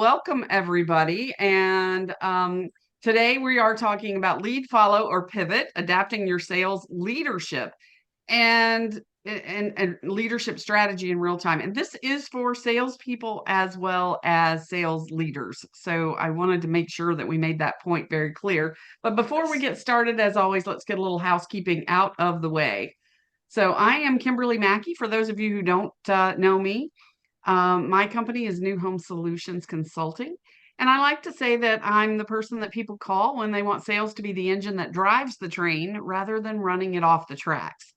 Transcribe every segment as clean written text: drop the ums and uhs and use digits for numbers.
welcome everybody. And today we are talking about lead, follow, or pivot, adapting your sales leadership and and leadership strategy in real time. And this is for salespeople as well as sales leaders. So I wanted to make sure that we made that point very clear. But before we get started, as always, let's get a little housekeeping out of the way. So I am Kimberly Mackey. For those of you who don't know me, my company is New Home Solutions Consulting. And I like to say that I'm the person that people call when they want sales to be the engine that drives the train rather than running it off the tracks.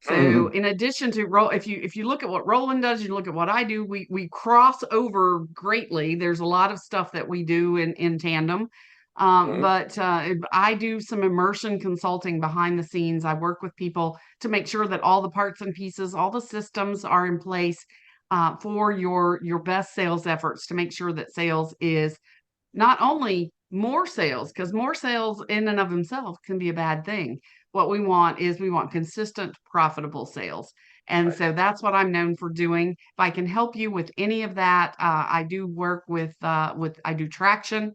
So in addition to if you look at what Roland does, you look at what I do, we cross over greatly. There's a lot of stuff that we do in tandem. But I do some immersion consulting behind the scenes. I work with people to make sure that all the parts and pieces, all the systems are in place for your best sales efforts, to make sure that sales is not only more sales, because more sales in and of themselves can be a bad thing. What we want consistent, profitable sales. And so that's what I'm known for doing. If I can help you with any of that, I do work with I do traction.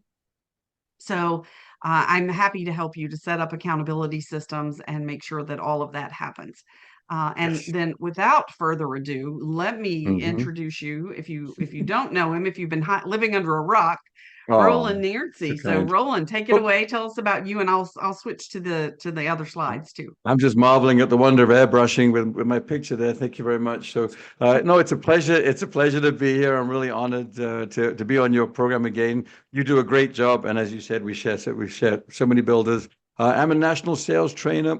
So I'm happy to help you to set up accountability systems and make sure that all of that happens. And Yes. then, without further ado, let me Hmm. introduce you. If you don't know him, if you've been living under a rock, Oh, Roland so Nainsey. So, kind. Roland, take it Oh, away. Tell us about you, and I'll switch to the other slides too. I'm just marveling at the wonder of airbrushing with my picture there. Thank you very much. So, no, it's a pleasure. It's a pleasure to be here. I'm really honored to be on your program again. You do a great job, and as you said, we share so many builders. I'm a national sales trainer.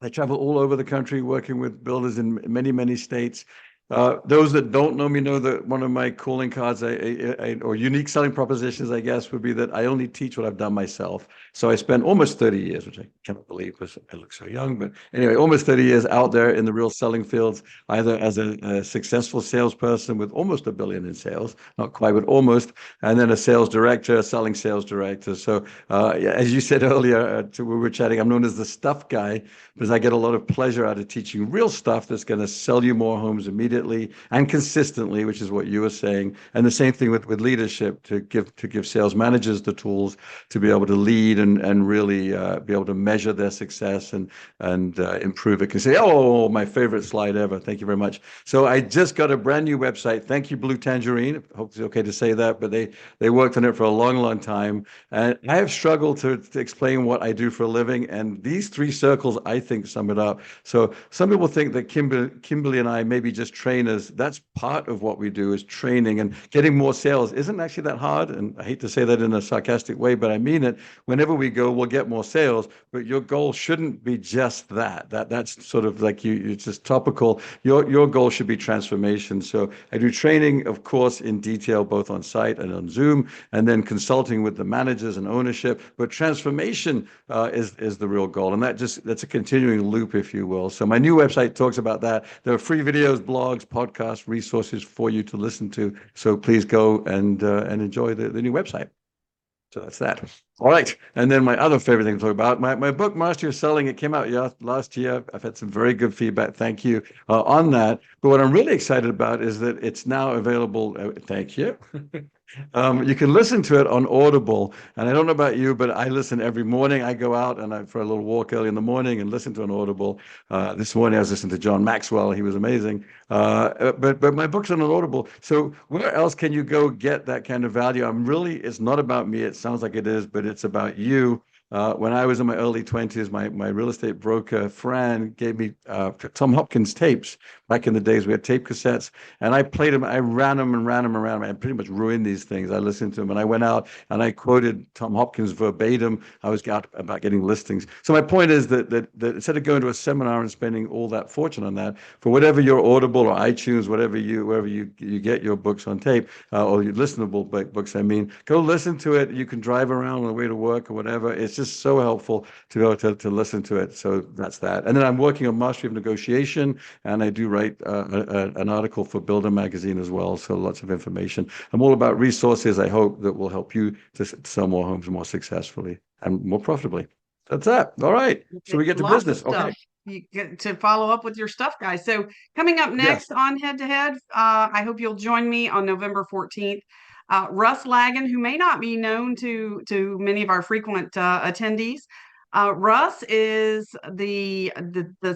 I travel all over the country working with builders in many states. Those that don't know me know that one of my calling cards or unique selling propositions, I guess, would be that I only teach what I've done myself. So I spent almost 30 years, which I cannot believe because I look so young. But anyway, almost 30 years out there in the real selling fields, either as a successful salesperson with almost $1 billion in sales, not quite, but almost, and then a sales director, selling sales director. So yeah, as you said earlier, we were chatting, I'm known as the stuff guy because I get a lot of pleasure out of teaching real stuff that's going to sell you more homes immediately and consistently, which is what you were saying. And the same thing with leadership, to give sales managers the tools to be able to lead and really be able to measure their success and improve it. Can say, oh, my favorite slide ever. Thank you very much. So I just got a brand new website. Thank you, Blue Tangerine. Hope it's okay to say that, but they worked on it for a long time. And I have struggled to explain what I do for a living. And these three circles, I think, sum it up. So some people think that Kimberly and I may be just trainers. That's part of what we do, is training, and getting more sales isn't actually that hard. And I hate to say that in a sarcastic way, but I mean it. Whenever we go, we'll get more sales. But your goal shouldn't be just that. That's sort of like it's just topical. Your goal should be transformation. So I do training, of course, in detail, both on site and on Zoom, and then consulting with the managers and ownership. But transformation is the real goal, and that's a continuing loop, if you will. So my new website talks about that. There are free videos, blogs, podcasts, resources for you to listen to. So please go and enjoy the new website. So that's that. All right. And then my other favorite thing to talk about, my book, Master Your Selling, it came out last year. I've had some very good feedback. Thank you on that. But what I'm really excited about is that it's now available. Thank you. You can listen to it on Audible. And I don't know about you, but I listen every morning. I go out for a little walk early in the morning and listen to an Audible. This morning I was listening to John Maxwell. He was amazing. But my book's on an Audible. So where else can you go get that kind of value? It's not about me. It sounds like it is, but it's about you. When I was in my early 20s, my real estate broker, Fran, gave me Tom Hopkins tapes. Back in the days, we had tape cassettes, and I played them. I ran them and ran them around. I pretty much ruined these things. I listened to them, and I went out and I quoted Tom Hopkins verbatim. I was out about getting listings. So my point is that instead of going to a seminar and spending all that fortune on that, for whatever your Audible or iTunes, wherever you get your books on tape or your listenable books, I mean, go listen to it. You can drive around on the way to work or whatever. It's just so helpful to be able to listen to it. So that's that. And then I'm working on Mastery of Negotiation, and I do write an article for Builder Magazine as well. So lots of information. I'm all about resources, I hope, that will help you to sell more homes more successfully and more profitably. That's that. All right. So Okay, we get to lots of business. stuff. Okay. You get to follow up with your stuff, guys. So coming up Yes. next on Head to Head, I hope you'll join me on November 14th. Russ Lagan, who may not be known to many of our frequent attendees. Russ is the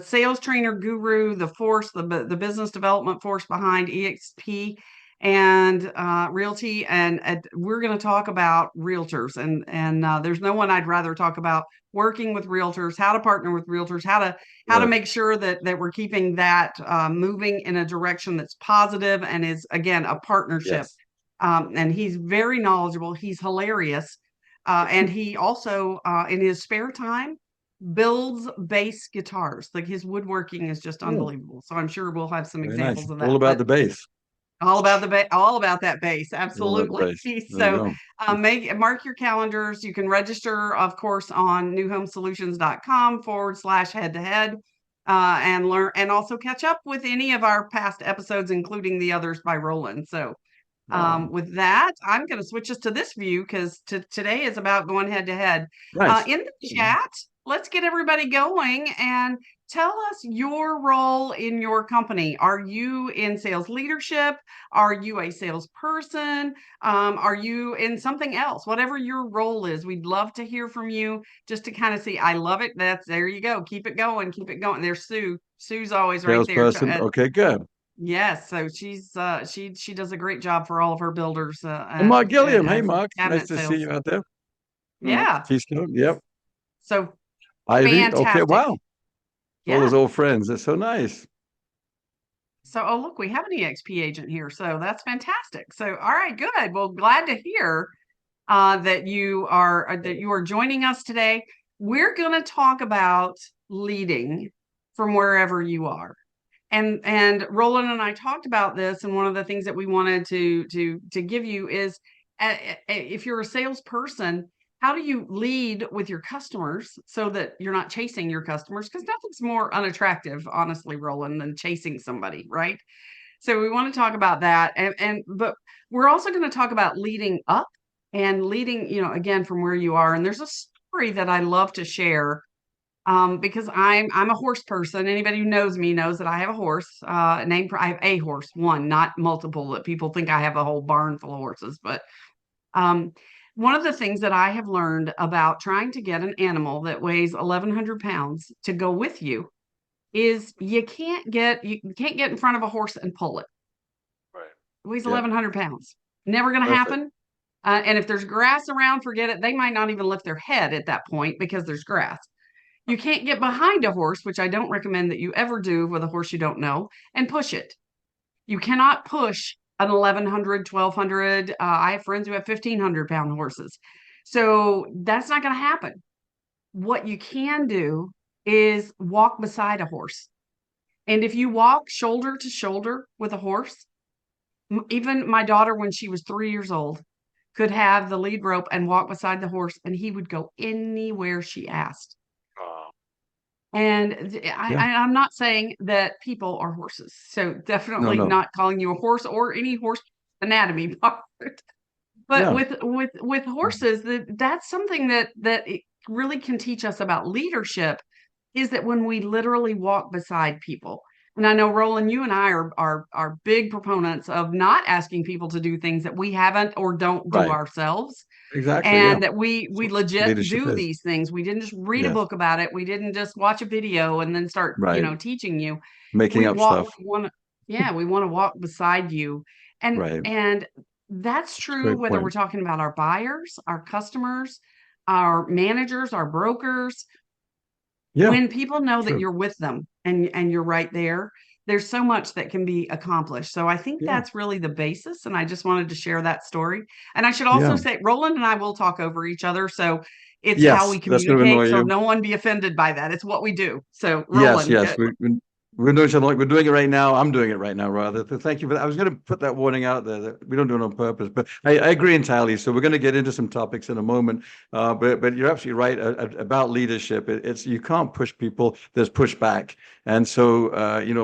sales trainer guru, the force, the business development force behind EXP and Realty, and we're going to talk about realtors, and there's no one I'd rather talk about working with realtors, how to partner with realtors, how to make sure that we're keeping that moving in a direction that's positive and is, again, a partnership. Yes. And he's very knowledgeable. He's hilarious. And he also, in his spare time, builds bass guitars. Like, his woodworking is just unbelievable. So I'm sure we'll have some Very examples nice. of that. All about the bass. All about all about that bass. All about the Absolutely. bass. There So you go. mark your calendars. You can register, of course, on newhomesolutions.com/head-to-head, and learn, and also catch up with any of our past episodes, including the others by Roland. So with that, I'm going to switch us to this view, because today is about going head to head. Nice. In the chat, let's get everybody going and tell us your role in your company. Are you in sales leadership? Are you a salesperson? Are you in something else? Whatever your role is, we'd love to hear from you, just to kind of see. I love it. There you go. Keep it going. Keep it going. There's Sue. Sue's always right there. Salesperson. Okay, good. Yes, so she's she does a great job for all of her builders. And Mark Gilliam. Hey, Mark. Nice cabinet to see sales. you out there. Yeah. Keystone. Yep. So Ivy. Okay. fantastic. Wow. All Yeah. those old friends. That's so nice. So, oh, look, we have an EXP agent here. So that's fantastic. So, all right, good. Well, glad to hear that you are joining us today. We're going to talk about leading from wherever you are. And Roland and I talked about this, and one of the things that we wanted to give you is, if you're a salesperson, how do you lead with your customers so that you're not chasing your customers? Because nothing's more unattractive, honestly, Roland, than chasing somebody, right? So we want to talk about that, but we're also going to talk about leading up and leading, again, from where you are. And there's a story that I love to share. Because I'm a horse person. Anybody who knows me knows that I have a horse. I have a horse, one, not multiple. That people think I have a whole barn full of horses. But one of the things that I have learned about trying to get an animal that weighs 1,100 pounds to go with you is you can't get in front of a horse and pull it. Right. It weighs 1,100 pounds. Never going to happen. And if there's grass around, forget it. They might not even lift their head at that point because there's grass. You can't get behind a horse, which I don't recommend that you ever do with a horse you don't know, and push it. You cannot push an 1,100, 1,200. I have friends who have 1,500-pound horses. So that's not going to happen. What you can do is walk beside a horse. And if you walk shoulder to shoulder with a horse, even my daughter, when she was 3 years old, could have the lead rope and walk beside the horse, and he would go anywhere she asked. And I'm not saying that people are horses, so definitely not calling you a horse or any horse anatomy part. But with horses, that's something that it really can teach us about leadership, is that when we literally walk beside people. And I know, Roland, you and I are big proponents of not asking people to do things that we haven't or don't do ourselves. Exactly. And that we legit do is. These things. We didn't just read a book about it. We didn't just watch a video and then start, teaching you. Making up stuff. We want to walk beside you. And that's true whether we're talking about our buyers, our customers, our managers, our brokers. Yeah. When people know that you're with them and you're right there, there's so much that can be accomplished. So I think that's really the basis. And I just wanted to share that story. And I should also say, Roland and I will talk over each other. So it's how we communicate. So no one be offended by that. It's what we do. So Roland. Yes. We're doing it right now. I'm doing it right now, rather. Thank you for that. I was going to put that warning out there that we don't do it on purpose, but I agree entirely. So we're going to get into some topics in a moment. But you're absolutely right about leadership. It's you can't push people. There's pushback, And so,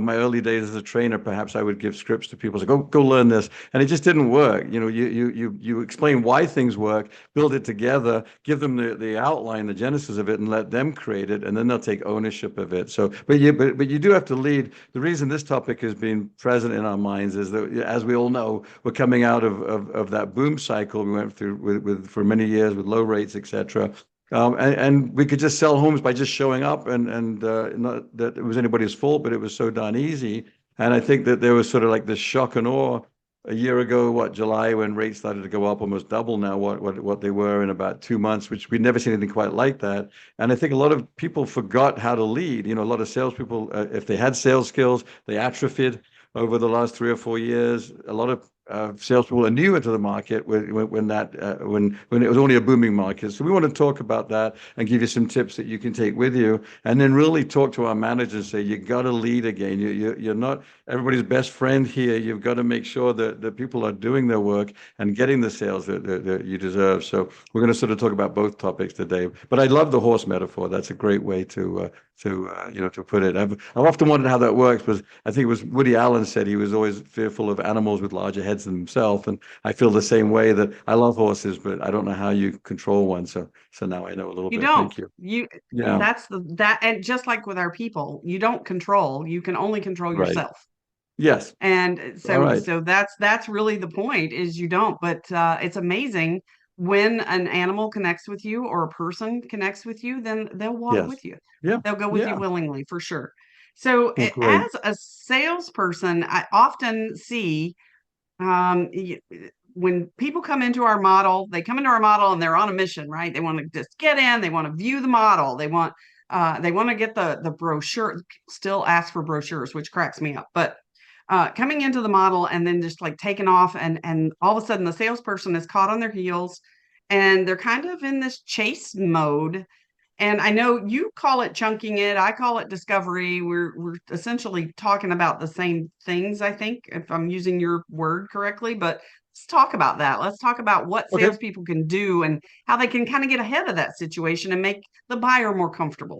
my early days as a trainer, perhaps I would give scripts to people, say, go learn this. And it just didn't work. You explain why things work, build it together, give them the outline, the genesis of it, and let them create it, and then they'll take ownership of it. So, but you do have to lead. The reason this topic has been present in our minds is that, as we all know, we're coming out of that boom cycle we went through with for many years with low rates, etc. And we could just sell homes by just showing up, and not that it was anybody's fault, but it was so darn easy. And I think that there was sort of like this shock and awe a year ago, July, when rates started to go up almost double now what they were in about 2 months, which we'd never seen anything quite like that. And I think a lot of people forgot how to lead. A lot of salespeople, if they had sales skills, they atrophied over the last 3 or 4 years. A lot of salespeople are new into the market when it was only a booming market. So we want to talk about that and give you some tips that you can take with you, and then really talk to our managers and say, you got to lead again. You're not everybody's best friend here. You've got to make sure that the people are doing their work and getting the sales that you deserve. So we're going to sort of talk about both topics today. But I love the horse metaphor. That's a great way to put it. I've often wondered how that works, because I think it was Woody Allen said he was always fearful of animals with larger heads than himself, and I feel the same way, that I love horses, but I don't know how you control one. So now I know a little You bit. don't. Thank you. You Yeah. that and just like with our people, you don't control. You can only control Right. yourself. Yes. And All so right. so that's really the point, is you don't. But it's amazing when an animal connects with you or a person connects with you, then they'll walk Yes. with you. Yeah. They'll go with you Yeah. willingly, for sure. So Well, great. as a salesperson, I often see um, y- when people come into our model, they come into our model and they're on a mission, right? They want to just get in, they want to view the model, they want to get the brochure, still ask for brochures, which cracks me up. But coming into the model and then just like taking off, and all of a sudden the salesperson is caught on their heels and they're kind of in this chase mode. And I know you call it chunking it, I call it discovery. We're essentially talking about the same things, I think, if I'm using your word correctly. But let's talk about that. Let's talk about what Okay. salespeople can do and how they can kind of get ahead of that situation and make the buyer more comfortable.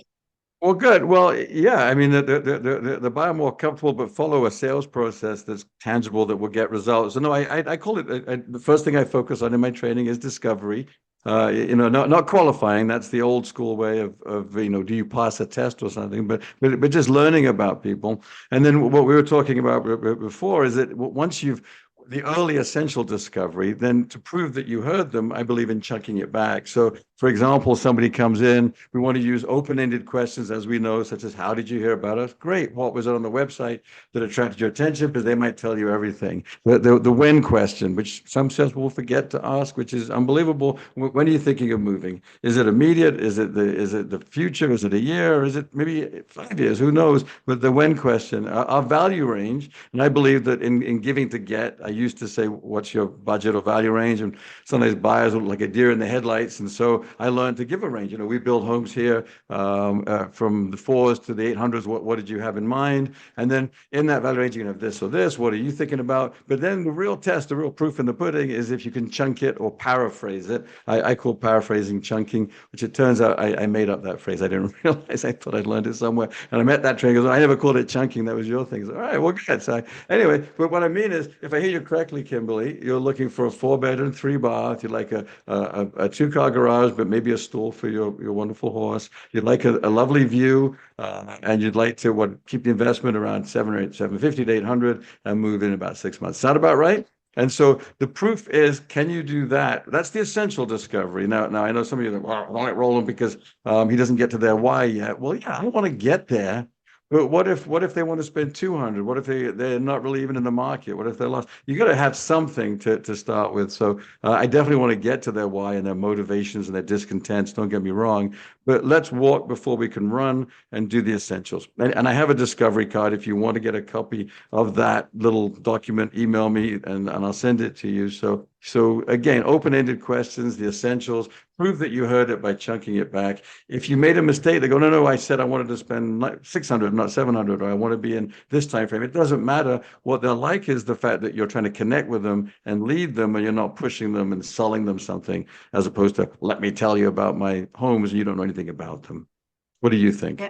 Well, good. Well, yeah. I mean, the buyer more comfortable, but follow a sales process that's tangible, that will get results. So no, I call it, the first thing I focus on in my training is discovery. Not qualifying. That's the old school way of do you pass a test or something? But just learning about people. And then what we were talking about before is that once you've the early essential discovery, then to prove that you heard them, I believe in chunking it back. So, for example, somebody comes in, we want to use open-ended questions, as we know, such as, how did you hear about us? Great. What was it on the website that attracted your attention? Because they might tell you everything. The when question, which some salespeople will forget to ask, which is unbelievable. When are you thinking of moving? Is it immediate? Is it the future? Is it a year? Or is it maybe 5 years? Who knows? But the when question, our value range, and I believe that in giving to get, I used to say, what's your budget or value range? And sometimes buyers look like a deer in the headlights. And so I learned to give a range. We build homes here from the 4s to the 800s. What did you have in mind? And then in that value range, you can have this or this. What are you thinking about? But then the real test, the real proof in the pudding, is if you can chunk it or paraphrase it. I call paraphrasing chunking, which it turns out I made up that phrase. I didn't realize. I thought I'd learned it somewhere. And I met that trainer. He goes, I never called it chunking. That was your thing. So, all right, well, good. So anyway, but what I mean is, if I hear you correctly, Kimberly, you're looking for a 4-bedroom, 3-bath. You'd like a 2-car garage, but maybe a stall for your wonderful horse. You'd like a lovely view, and you'd like to keep the investment around 750 to 800 and move in about 6 months. Sound about right? And so the proof is, can you do that? That's the essential discovery. Now I know some of you think, well, I don't like Roland because he doesn't get to their why yet. Well, yeah, I want to get there. But what if they want to spend 200? What if they're not really even in the market? What if they're lost? You got to have something to start with. So I definitely want to get to their why and their motivations and their discontents. Don't get me wrong. But let's walk before we can run, and do the essentials. And I have a discovery card. If you want to get a copy of that little document, email me and I'll send it to you. So again, open-ended questions, the essentials. Prove that you heard it by chunking it back. If you made a mistake, they go, no, I said I wanted to spend 600, not 700, or I want to be in this time frame. It doesn't matter. What they'll like is the fact that you're trying to connect with them and lead them, and you're not pushing them and selling them something, as opposed to, let me tell you about my homes and you don't know anything about them. What do you think? Yeah.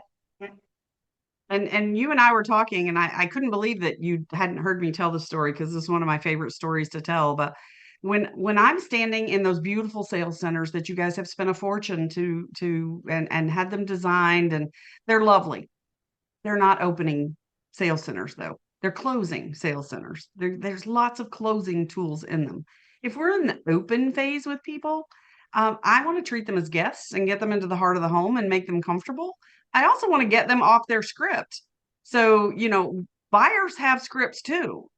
And you and I were talking, and I couldn't believe that you hadn't heard me tell the story because this is one of my favorite stories to tell. But when I'm standing in those beautiful sales centers that you guys have spent a fortune to and had them designed, and they're lovely. They're not opening sales centers though. They're closing sales centers. There's lots of closing tools in them. If we're in the open phase with people, I want to treat them as guests and get them into the heart of the home and make them comfortable. I also want to get them off their script. So, buyers have scripts too.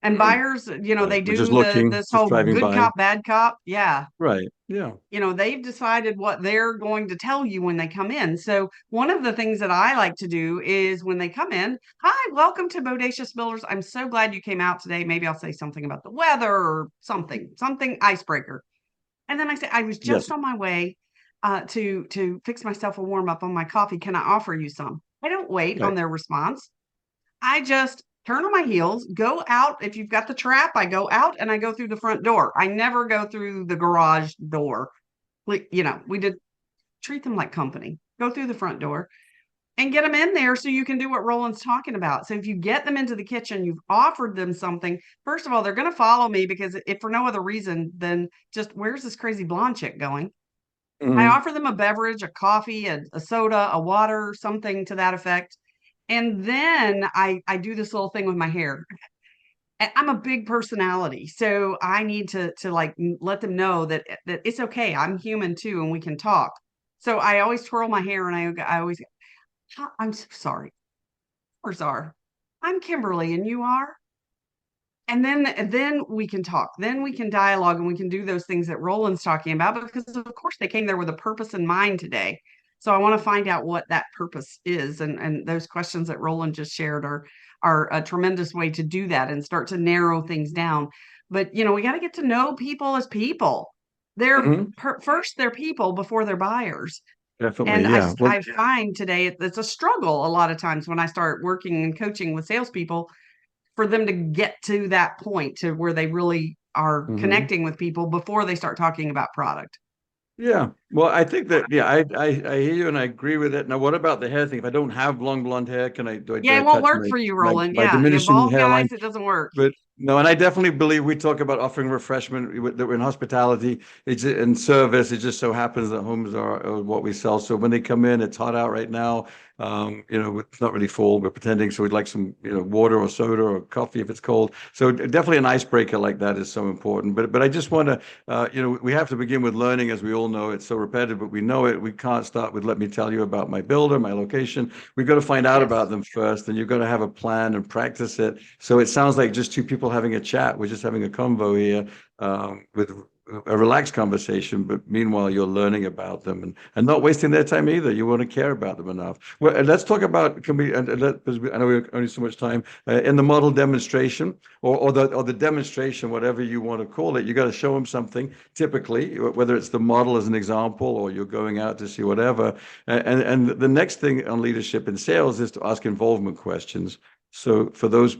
And Mm. buyers, Right. they We're just do looking, this just whole driving good by. cop, bad cop. Yeah. Right. Yeah. They've decided what they're going to tell you when they come in. So one of the things that I like to do is when they come in, hi, welcome to Bodacious Builders. I'm so glad you came out today. Maybe I'll say something about the weather or something icebreaker. And then I say, I was just Yes. on my way to fix myself a warm up on my coffee. Can I offer you some? I don't wait Right. on their response. I just turn on my heels, go out. If you've got the trap, I go out and I go through the front door. I never go through the garage door. We did treat them like company. Go through the front door and get them in there so you can do what Roland's talking about. So if you get them into the kitchen, you've offered them something. First of all, they're going to follow me because if for no other reason than just where's this crazy blonde chick going? I Hmm. offer them a beverage, a coffee, a soda, a water, something to that effect. And then I do this little thing with my hair. I'm a big personality, so I need to like let them know that it's okay. I'm human too, and we can talk. So I always twirl my hair, and I always, I'm so sorry. Yours are. I'm Kimberly, and you are. And then we can talk. Then we can dialogue, and we can do those things that Roland's talking about because of course they came there with a purpose in mind today. So I want to find out what that purpose is, and those questions that Roland just shared are a tremendous way to do that and start to narrow things down. But we got to get to know people as people. Hmm. First they're people before they're buyers. Definitely. And Yeah. Well, I find today it's a struggle a lot of times when I start working and coaching with salespeople for them to get to that point to where they really are mhm. connecting with people before they start talking about product. Yeah. Well, I think that, yeah, I hear you and I agree with it. Now, what about the hair thing? If I don't have long blonde hair, do Yeah, I it won't touch work for you, my, Roland. my Yeah, yeah, diminishing bald hairline? guys, it doesn't work. But no, and I definitely believe we talk about offering refreshment that we're in hospitality. It's in service. It just so happens that homes are what we sell. So when they come in, it's hot out right now. It's not really fall. We're pretending. So we'd like some, water or soda or coffee if it's cold. So definitely an icebreaker like that is so important. But I just want to, we have to begin with learning, as we all know. It's so repetitive, but we know it. We can't start with, let me tell you about my builder, my location. We've got to find out about Yes. them first, and you've got to have a plan and practice it. So it sounds like just two people having a chat. We're just having a convo here with a relaxed conversation, but meanwhile you're learning about them and not wasting their time either. You want to care about them enough. Well, and let's talk about can we and let because I know we have only so much time in the model demonstration or the demonstration, whatever you want to call it. You got to show them something. Typically, whether it's the model as an example or you're going out to see whatever. And the next thing on leadership in sales is to ask involvement questions. So for those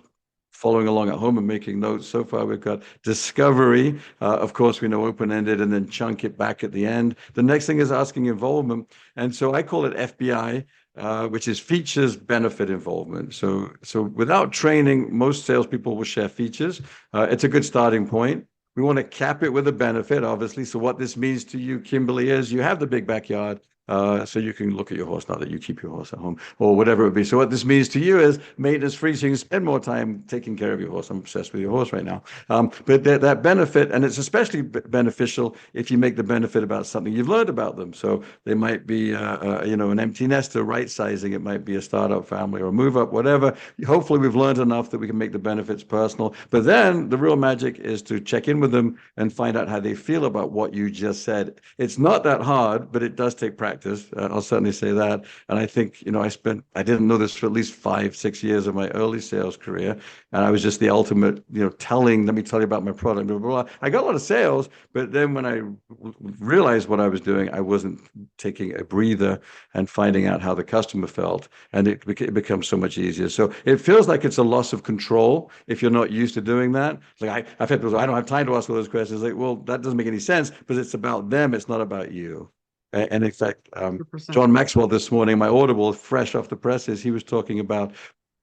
following along at home and making notes, so far we've got discovery. Of course, we know open-ended and then chunk it back at the end. The next thing is asking involvement. And so I call it FBI, which is features, benefit, involvement. So without training, most salespeople will share features. It's a good starting point. We want to cap it with a benefit, obviously. So what this means to you, Kimberly, is you have the big backyard. So you can look at your horse, not that you keep your horse at home or whatever it would be. So what this means to you is maintenance free, so you can spend more time taking care of your horse. I'm obsessed with your horse right now. But that benefit, and it's especially beneficial if you make the benefit about something you've learned about them. So they might be, an empty nester, right sizing. It might be a startup family or a move up, whatever. Hopefully we've learned enough that we can make the benefits personal. But then the real magic is to check in with them and find out how they feel about what you just said. It's not that hard, but it does take practice. I'll certainly say that. And I think, I didn't know this for at least 5, 6 years of my early sales career. And I was just the ultimate, let me tell you about my product, blah, blah, blah. I got a lot of sales, but then when I realized what I was doing, I wasn't taking a breather and finding out how the customer felt. And it becomes so much easier. So it feels like it's a loss of control if you're not used to doing that. It's like I've had people say, I don't have time to ask all those questions. Like, well, that doesn't make any sense because it's about them. It's not about you. And in fact, 100%. John Maxwell this morning, my Audible, fresh off the presses, he was talking about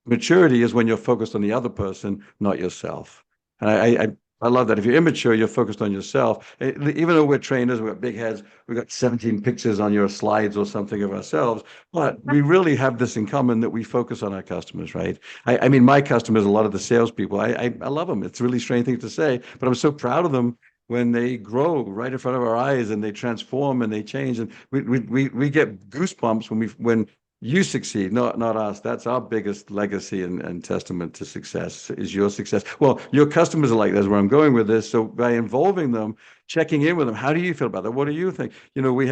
maturity is when you're focused on the other person, not yourself. And I love that. If you're immature, you're focused on yourself. Even though we're trainers, we've got big heads, we've got 17 pictures on your slides or something of ourselves, but we really have this in common that we focus on our customers, right? I mean, my customers, a lot of the salespeople, I love them. It's a really strange thing to say, but I'm so proud of them when they grow right in front of our eyes and they transform and they change. And we get goosebumps when you succeed, not us. That's our biggest legacy and testament to success is your success. Well, your customers are like that's where I'm going with this. So by involving them, checking in with them, how do you feel about that? What do you think? You know, we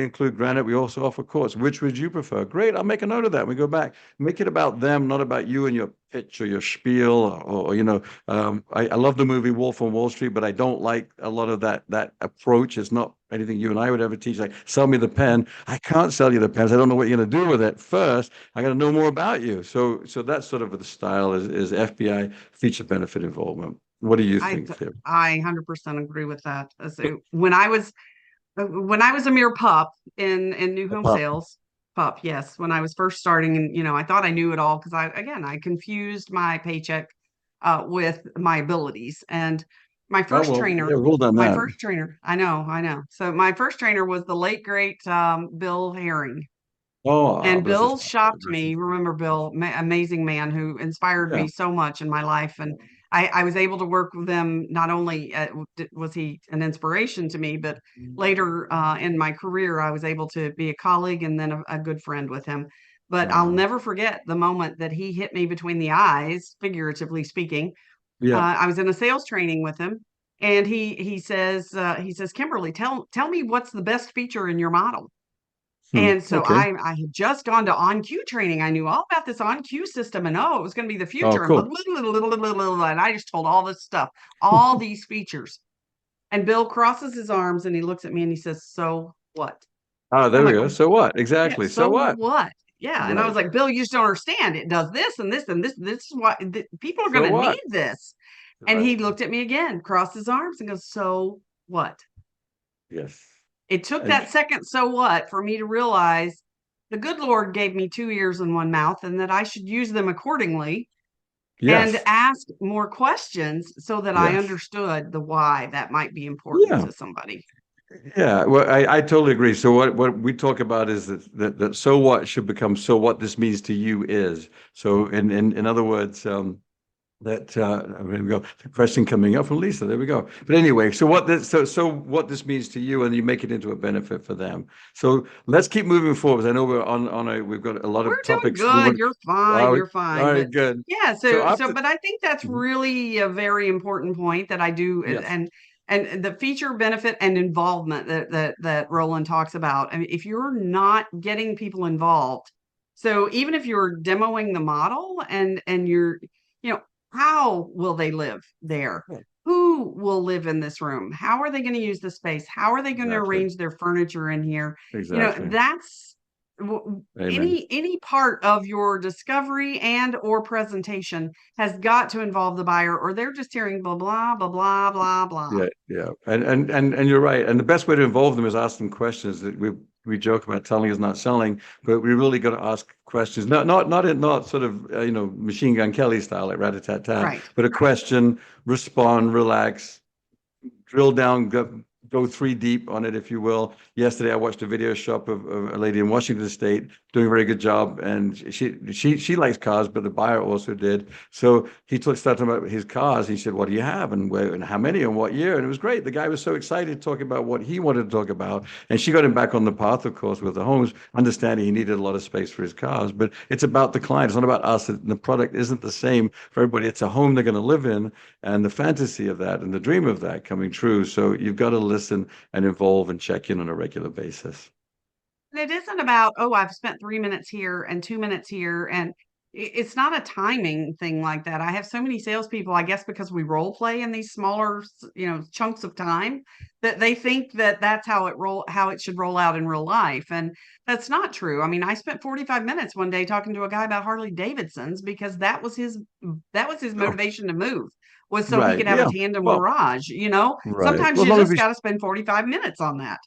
include granite. We also offer quartz. Which would you prefer? Great. I'll make a note of that. We go back. Make it about them, not about you and your pitch or your spiel or you know. I love the movie Wolf on Wall Street, but I don't like a lot of that approach. It's not anything you and I would ever teach. Like, sell me the pen. I can't sell you the pens. I don't know what you're going to do with it. First, I got to know more about you. So that's sort of the style is FBI feature benefit involvement. What do you I think, d- Tim? I 100% agree with that. So when I was a mere pup in new A home pup. sales, pup, yes, when I was first starting, and I thought I knew it all because I confused my paycheck with my abilities. And my Oh first well, trainer, yeah, ruled on my that. first trainer, I know. So my first trainer was the late great Bill Herring. Oh, And bless his Bill heart. shocked Bless his me. heart. Remember Bill, amazing man who inspired Yeah. me so much in my life. And I was able to work with him. Not only was he an inspiration to me, but later in my career, I was able to be a colleague and then a good friend with him. But I'll Wow. never forget the moment that he hit me between the eyes, figuratively speaking. Yeah. I was in a sales training with him, and he says, Kimberly, tell me what's the best feature in your model. Hmm. And so Okay. I had just gone to on-cue training. I knew all about this on-cue system and it was going to be the Oh, future. And cool. and I just told all this stuff, all these features. And Bill crosses his arms and he looks at me and he says, "So what?" Oh, And I'm there we like, go. "Oh, So what? yeah, Exactly. So so what? what?" Yeah. And I was Right. like, "Bill, you just don't understand. It does this and this and this. This is what people are going So to what? need this." And Right. he looked at me again, crossed his arms and goes, "So what?" Yes. It took And that second "so what" for me to realize the good Lord gave me 2 ears and 1 mouth and that I should use them accordingly and yes. ask more questions so that I Yes. understood the why that might be important Yeah. to somebody. Yeah, well, I totally agree. So what we talk about is that so what should become so what this means to you is. So in other words, there we go. The question coming up from Lisa. There we go. But anyway, so what this means to you, and you make it into a benefit for them. So let's keep moving forward. I know we're on a we've got a lot We're of doing topics. We good. want. You're fine. All You're fine. But right, good. yeah, So so after. but I think that's Mhm. really a very important point that I do Yes. and the feature benefit and involvement that Roland talks about. I mean, if you're not getting people involved, so even if you're demoing the model and you're, you know, how will they live there? Yeah, Who will live in this room? How are they going to use the space? How are they going to exactly. arrange their furniture in here? Exactly. That's Amen. any part of your discovery and or presentation has got to involve the buyer or they're just hearing blah blah blah blah blah blah. Yeah, yeah, and you're right. And the best way to involve them is ask them questions. That we joke about telling is not selling, but we really got to ask questions. Not sort of Machine Gun Kelly style like rat a tat tat, Right. but a question, respond, relax, drill down, go three deep on it, if you will. Yesterday, I watched a video shop of a lady in Washington State doing a very good job, and she likes cars, but the buyer also did. So started talking about his cars. He said, "What do you have, and where, and how many, and what year?" And it was great. The guy was so excited talking about what he wanted to talk about, and she got him back on the path, of course, with the homes, understanding he needed a lot of space for his cars. But it's about the client. It's not about us. The product isn't the same for everybody. It's a home they're going to live in, and the fantasy of that and the dream of that coming true. So you've got to listen and involve and check in on a regular basis. And it isn't about, oh, I've spent 3 minutes here and 2 minutes here. And it's not a timing thing like that. I have so many salespeople, I guess, because we role play in these smaller, chunks of time that they think that that's how it should roll out in real life. And that's not true. I mean, I spent 45 minutes one day talking to a guy about Harley Davidsons because that was his Sure. motivation to move was so he Right. could have a Yeah. tandem Well, garage. right. Sometimes Well, as you long as just we got to spend 45 minutes on that.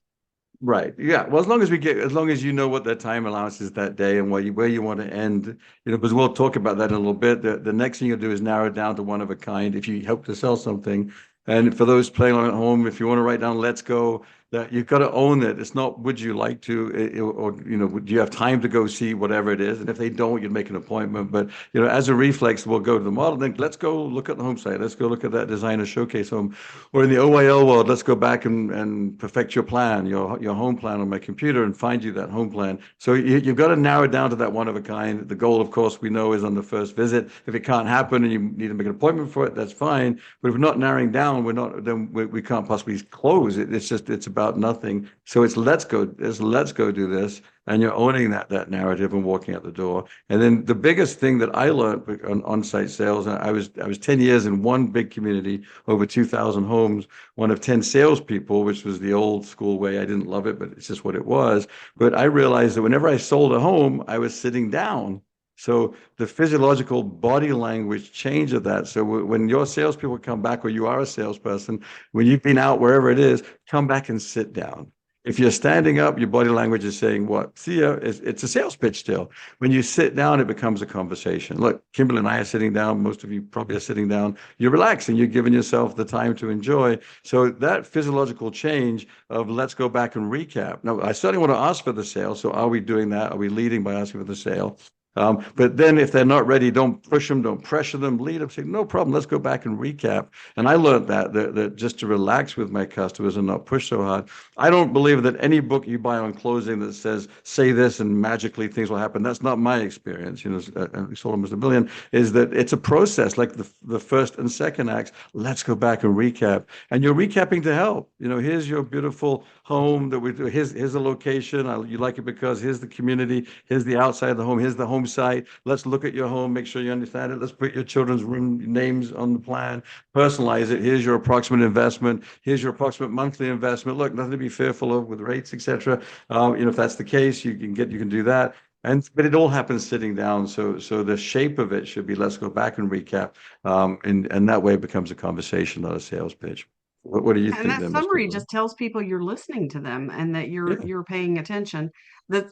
Right. Yeah. Well, as long as you know what their time allowance is that day and where you want to end, because we'll talk about that in a little bit. The next thing you'll do is narrow it down to one of a kind if you help to sell something. And for those playing along at home, if you want to write down "Let's go," that you've got to own it. It's not would you like to, or do you have time to go see whatever it is? And if they don't, you'd make an appointment. But as a reflex, we'll go to the model. Then let's go look at the home site. Let's go look at that designer showcase home. Or in the OYL world, let's go back and perfect your plan, your home plan on my computer and find you that home plan. So you've got to narrow it down to that one of a kind. The goal, of course, we know is on the first visit. If it can't happen and you need to make an appointment for it, that's fine. But if we're not narrowing down, then we can't possibly close it. It's about nothing. So let's go do this. And you're owning that narrative and walking out the door. And then the biggest thing that I learned on-site sales, I was 10 years in one big community, over 2,000 homes, one of 10 salespeople, which was the old school way. I didn't love it, but it's just what it was. But I realized that whenever I sold a home, I was sitting down. So the physiological body language change of that. So when your salespeople come back, or you are a salesperson, when you've been out wherever it is, come back and sit down. If you're standing up, your body language is saying what? See ya. It's a sales pitch still. When you sit down, it becomes a conversation. Look, Kimberly and I are sitting down. Most of you probably are sitting down. You're relaxing. You're giving yourself the time to enjoy. So that physiological change of let's go back and recap. Now, I certainly want to ask for the sale. So are we doing that? Are we leading by asking for the sale? But then if they're not ready, don't push them, don't pressure them, lead them, say, no problem, let's go back and recap. And I learned that just to relax with my customers and not push so hard. I don't believe that any book you buy on closing that says, say this and magically things will happen. That's not my experience. We sold almost a billion, is that it's a process like the first and second acts. Let's go back and recap. And you're recapping to help. Here's your beautiful home that we do. Here's the location. You like it because here's the community. Here's the outside of the home. Here's the home site. Let's look at your home, make sure you understand it. Let's put your children's room names on the plan, personalize it. Here's your approximate investment. Here's your approximate monthly investment. Look, nothing to be fearful of with rates, etc. If that's the case, you can do that. But it all happens sitting down. So the shape of it should be let's go back and recap. And that way it becomes a conversation, not a sales pitch. What do you And think that then, Miss summary Kimberly? just tells people you're listening to them and that you're Yeah, you're paying attention. That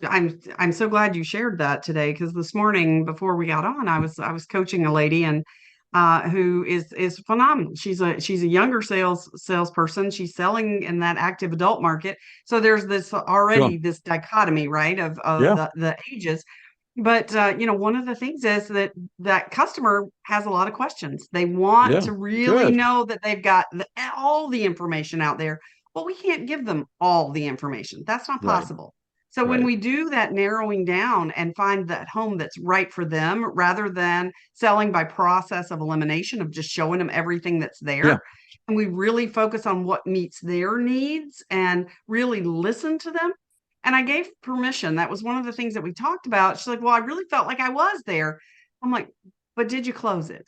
I'm so glad you shared that today, because this morning before we got on, I was coaching a lady, and who is phenomenal. She's a younger salesperson. She's selling in that active adult market. So there's this sure. already this dichotomy, right, of Yeah, the ages. But one of the things is that customer has a lot of questions. They want yeah, to really good. know that they've got all the information out there. Well, we can't give them all the information. That's not Right, possible. So when right. we do that narrowing down and find that home that's right for them, rather than selling by process of elimination of just showing them everything that's Yeah, there, and we really focus on what meets their needs and really listen to them, and I gave permission. That was one of the things that we talked about. She's like, well, I really felt like I was there. I'm like, but did you close it?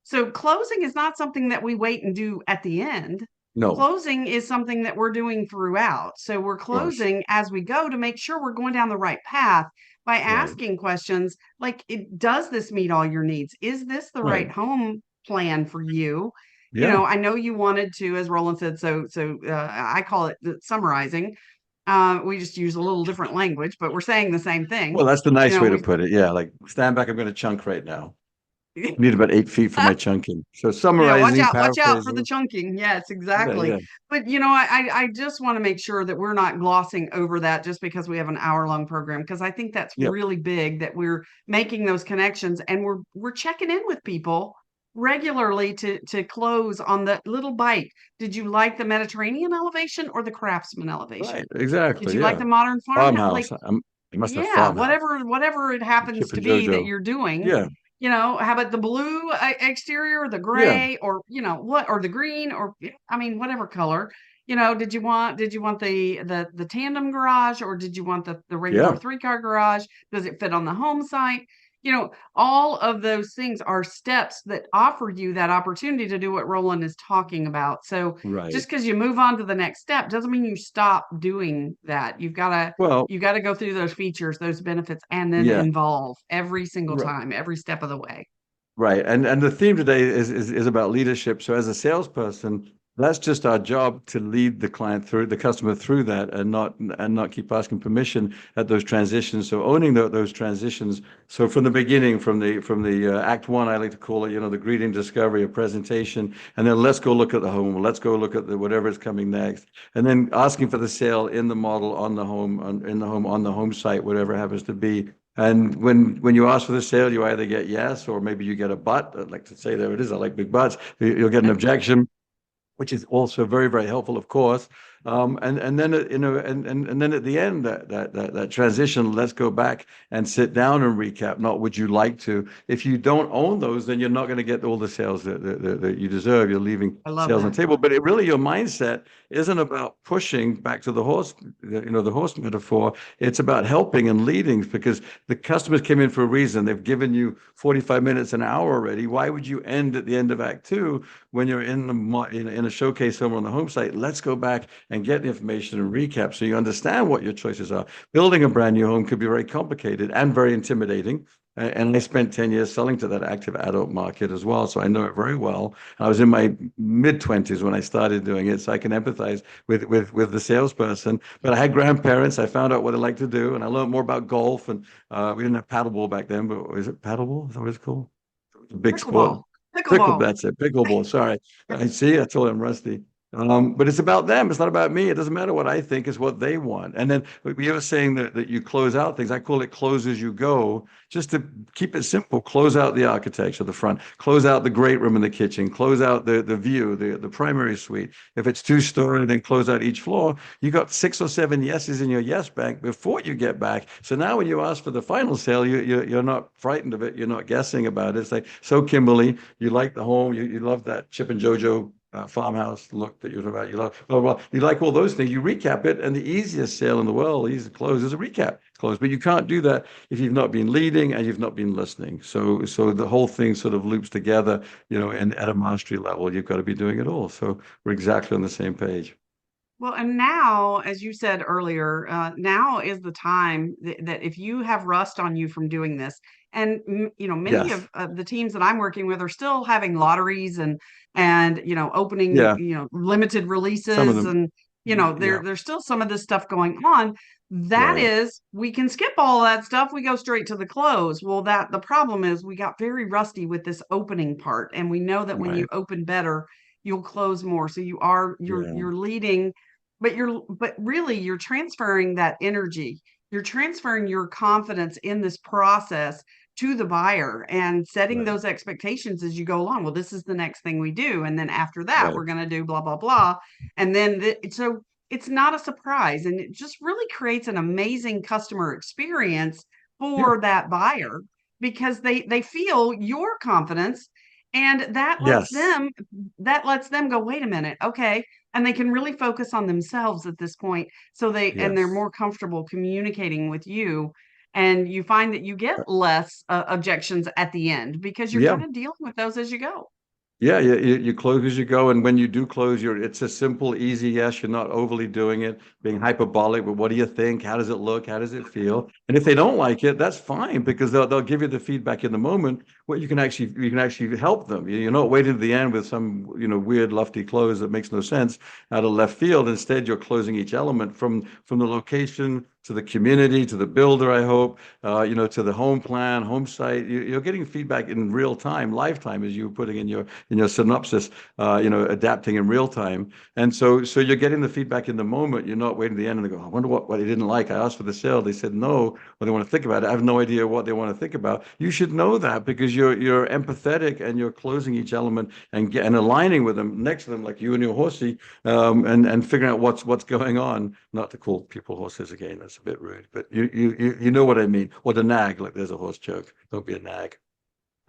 So closing is not something that we wait and do at the end. no, Closing is something that we're doing throughout. So we're gosh, closing as we go to make sure we're going down the right path by right, asking questions like, does this meet all your needs? Is this the right. right home plan for you? Yeah. I know you wanted to, as Roland said, I call it the summarizing. We just use a little different language, but we're saying the same thing. Well, that's the nice way to We put it. Yeah, like stand back, I'm going to chunk right now. I need about 8 feet for my chunking. So yeah, summarizing, watch out for the paraphrasing. chunking. Yes, Yeah, exactly. yeah, But I just want to make sure that we're not glossing over that just because we have an hour-long program, because I think that's yeah, really big, that we're making those connections and we're checking in with people regularly to close on the little bite. Did you like the Mediterranean elevation or the Craftsman elevation? right, Did exactly. you like Yeah. the modern farmhouse? Like, Farmhouse. You must have yeah, farmhouse. whatever it happens Chip to and be that JoJo. you're doing. Yeah, How about the blue exterior, the yeah, gray, or or the green, or I mean, whatever color. Did you want the tandem garage, or did you want the regular yeah. 3-car garage? Does it fit on the home site? All of those things are steps that offer you that opportunity to do what Roland is talking about. So Right. just because you move on to the next step doesn't mean you stop doing that. You've got to Well, you got to go through those features, those benefits, and then yeah. involve every single Right. time, every step of the way. Right. And the theme today is about leadership. So as a salesperson, That's just our job to lead the client through the customer through that and not keep asking permission at those transitions. So owning those transitions. So from the beginning, from the act one, I like to call it, the greeting, discovery, a presentation, and then let's go look at the home. Let's go look at the whatever is coming next, and then asking for the sale in the model on the home on the home site, whatever happens to be. And when you ask for the sale, you either get yes or maybe you get a but. I'd like to say there it is. I like big buts. You'll get an objection, which is also very, very helpful, of course. And then and then at the end, that transition, let's go back and sit down and recap. Not would you like to? If you don't own those, then you're not going to get all the sales that you deserve. You're leaving I love sales on the that. table. But it really, your mindset isn't about pushing back to the horse, the horse metaphor. It's about helping and leading, because the customers came in for a reason. They've given you 45 minutes, an hour already. Why would you end at the end of Act Two when you're in a showcase somewhere on the home site? Let's go back and get the information and recap so you understand what your choices are. Building a brand new home could be very complicated and very intimidating. And I spent 10 years selling to that active adult market as well. So I know it very well. I was in my mid 20s when I started doing it. So I can empathize with the salesperson. But I had grandparents. I found out what I like to do. And I learned more about golf. And we didn't have paddleball back then, but is it paddleball? Is that what it's called? A big sport. Pickleball. Pickleball. That's it. Pickleball. Sorry. I see. I told I'm rusty. But it's about them. It's not about me. It doesn't matter what I think. It's what they want. And then you were saying that you close out things. I call it close as you go, just to keep it simple. Close out the architecture, the front. Close out the great room in the kitchen. Close out the view, the primary suite. If it's two-story, then close out each floor. You got 6 or 7 yeses in your yes bank before you get back. So now when you ask for the final sale, you're not frightened of it. You're not guessing about it. It's like, so Kimberly, you like the home. You love that Chip and JoJo farmhouse look that you're about. You love, blah, blah, blah. You like all those things. You recap it, and the easiest sale in the world, easy to close, is a recap. It's closed, but you can't do that if you've not been leading and you've not been listening. So the whole thing sort of loops together, and at a mastery level, you've got to be doing it all. So we're exactly on the same page. Well, and now, as you said earlier, now is the time that if you have rust on you from doing this, and many Yes. of the teams that I'm working with are still having lotteries and opening Yeah. limited Some of releases, them. and Yeah. there's still some of this stuff going on. That Right. is, we can skip all that stuff. We go straight to the close. Well, that the problem is we got very rusty with this opening part, and we know that when you Right. open better, you'll close more. So you're Yeah. leading, but really you're transferring that energy. You're transferring your confidence in this process to the buyer and setting Right. those expectations as you go along. Well, this is the next thing we do, and then after that Right. we're going to do blah blah blah. And then so it's not a surprise, and it just really creates an amazing customer experience Yeah. for that buyer, because they feel your confidence, and Yes. that lets them go, wait a minute, okay, and they can really focus on themselves at this point. So they're Yes. more comfortable communicating with you, and you find that you get less objections at the end because you're Yeah. kind of dealing with those as you go. Yeah, you close as you go, and when you do close, it's a simple, easy yes. You're not overly doing it, being hyperbolic. But what do you think? How does it look? How does it feel? And if they don't like it, that's fine, because they'll give you the feedback in the moment. What you can actually help them. You're not waiting to the end with some weird lofty close that makes no sense out of left field. Instead, you're closing each element from the location to the community to the builder. I hope to the home plan, home site. You're getting feedback in real time, lifetime, as you were putting in your synopsis, adapting in real time. And so you're getting the feedback in the moment. You're not waiting to the end and they go, I wonder what they didn't like. I asked for the sale. They said no, or they want to think about it. I have no idea what they want to think about. You should know that, because you're empathetic and you're closing each element and aligning with them next to them, like you and your horsey, and figuring out what's going on. Not to call people horses again. That's a bit rude, but you know what I mean. Or the nag, like there's a horse joke. Don't be a nag.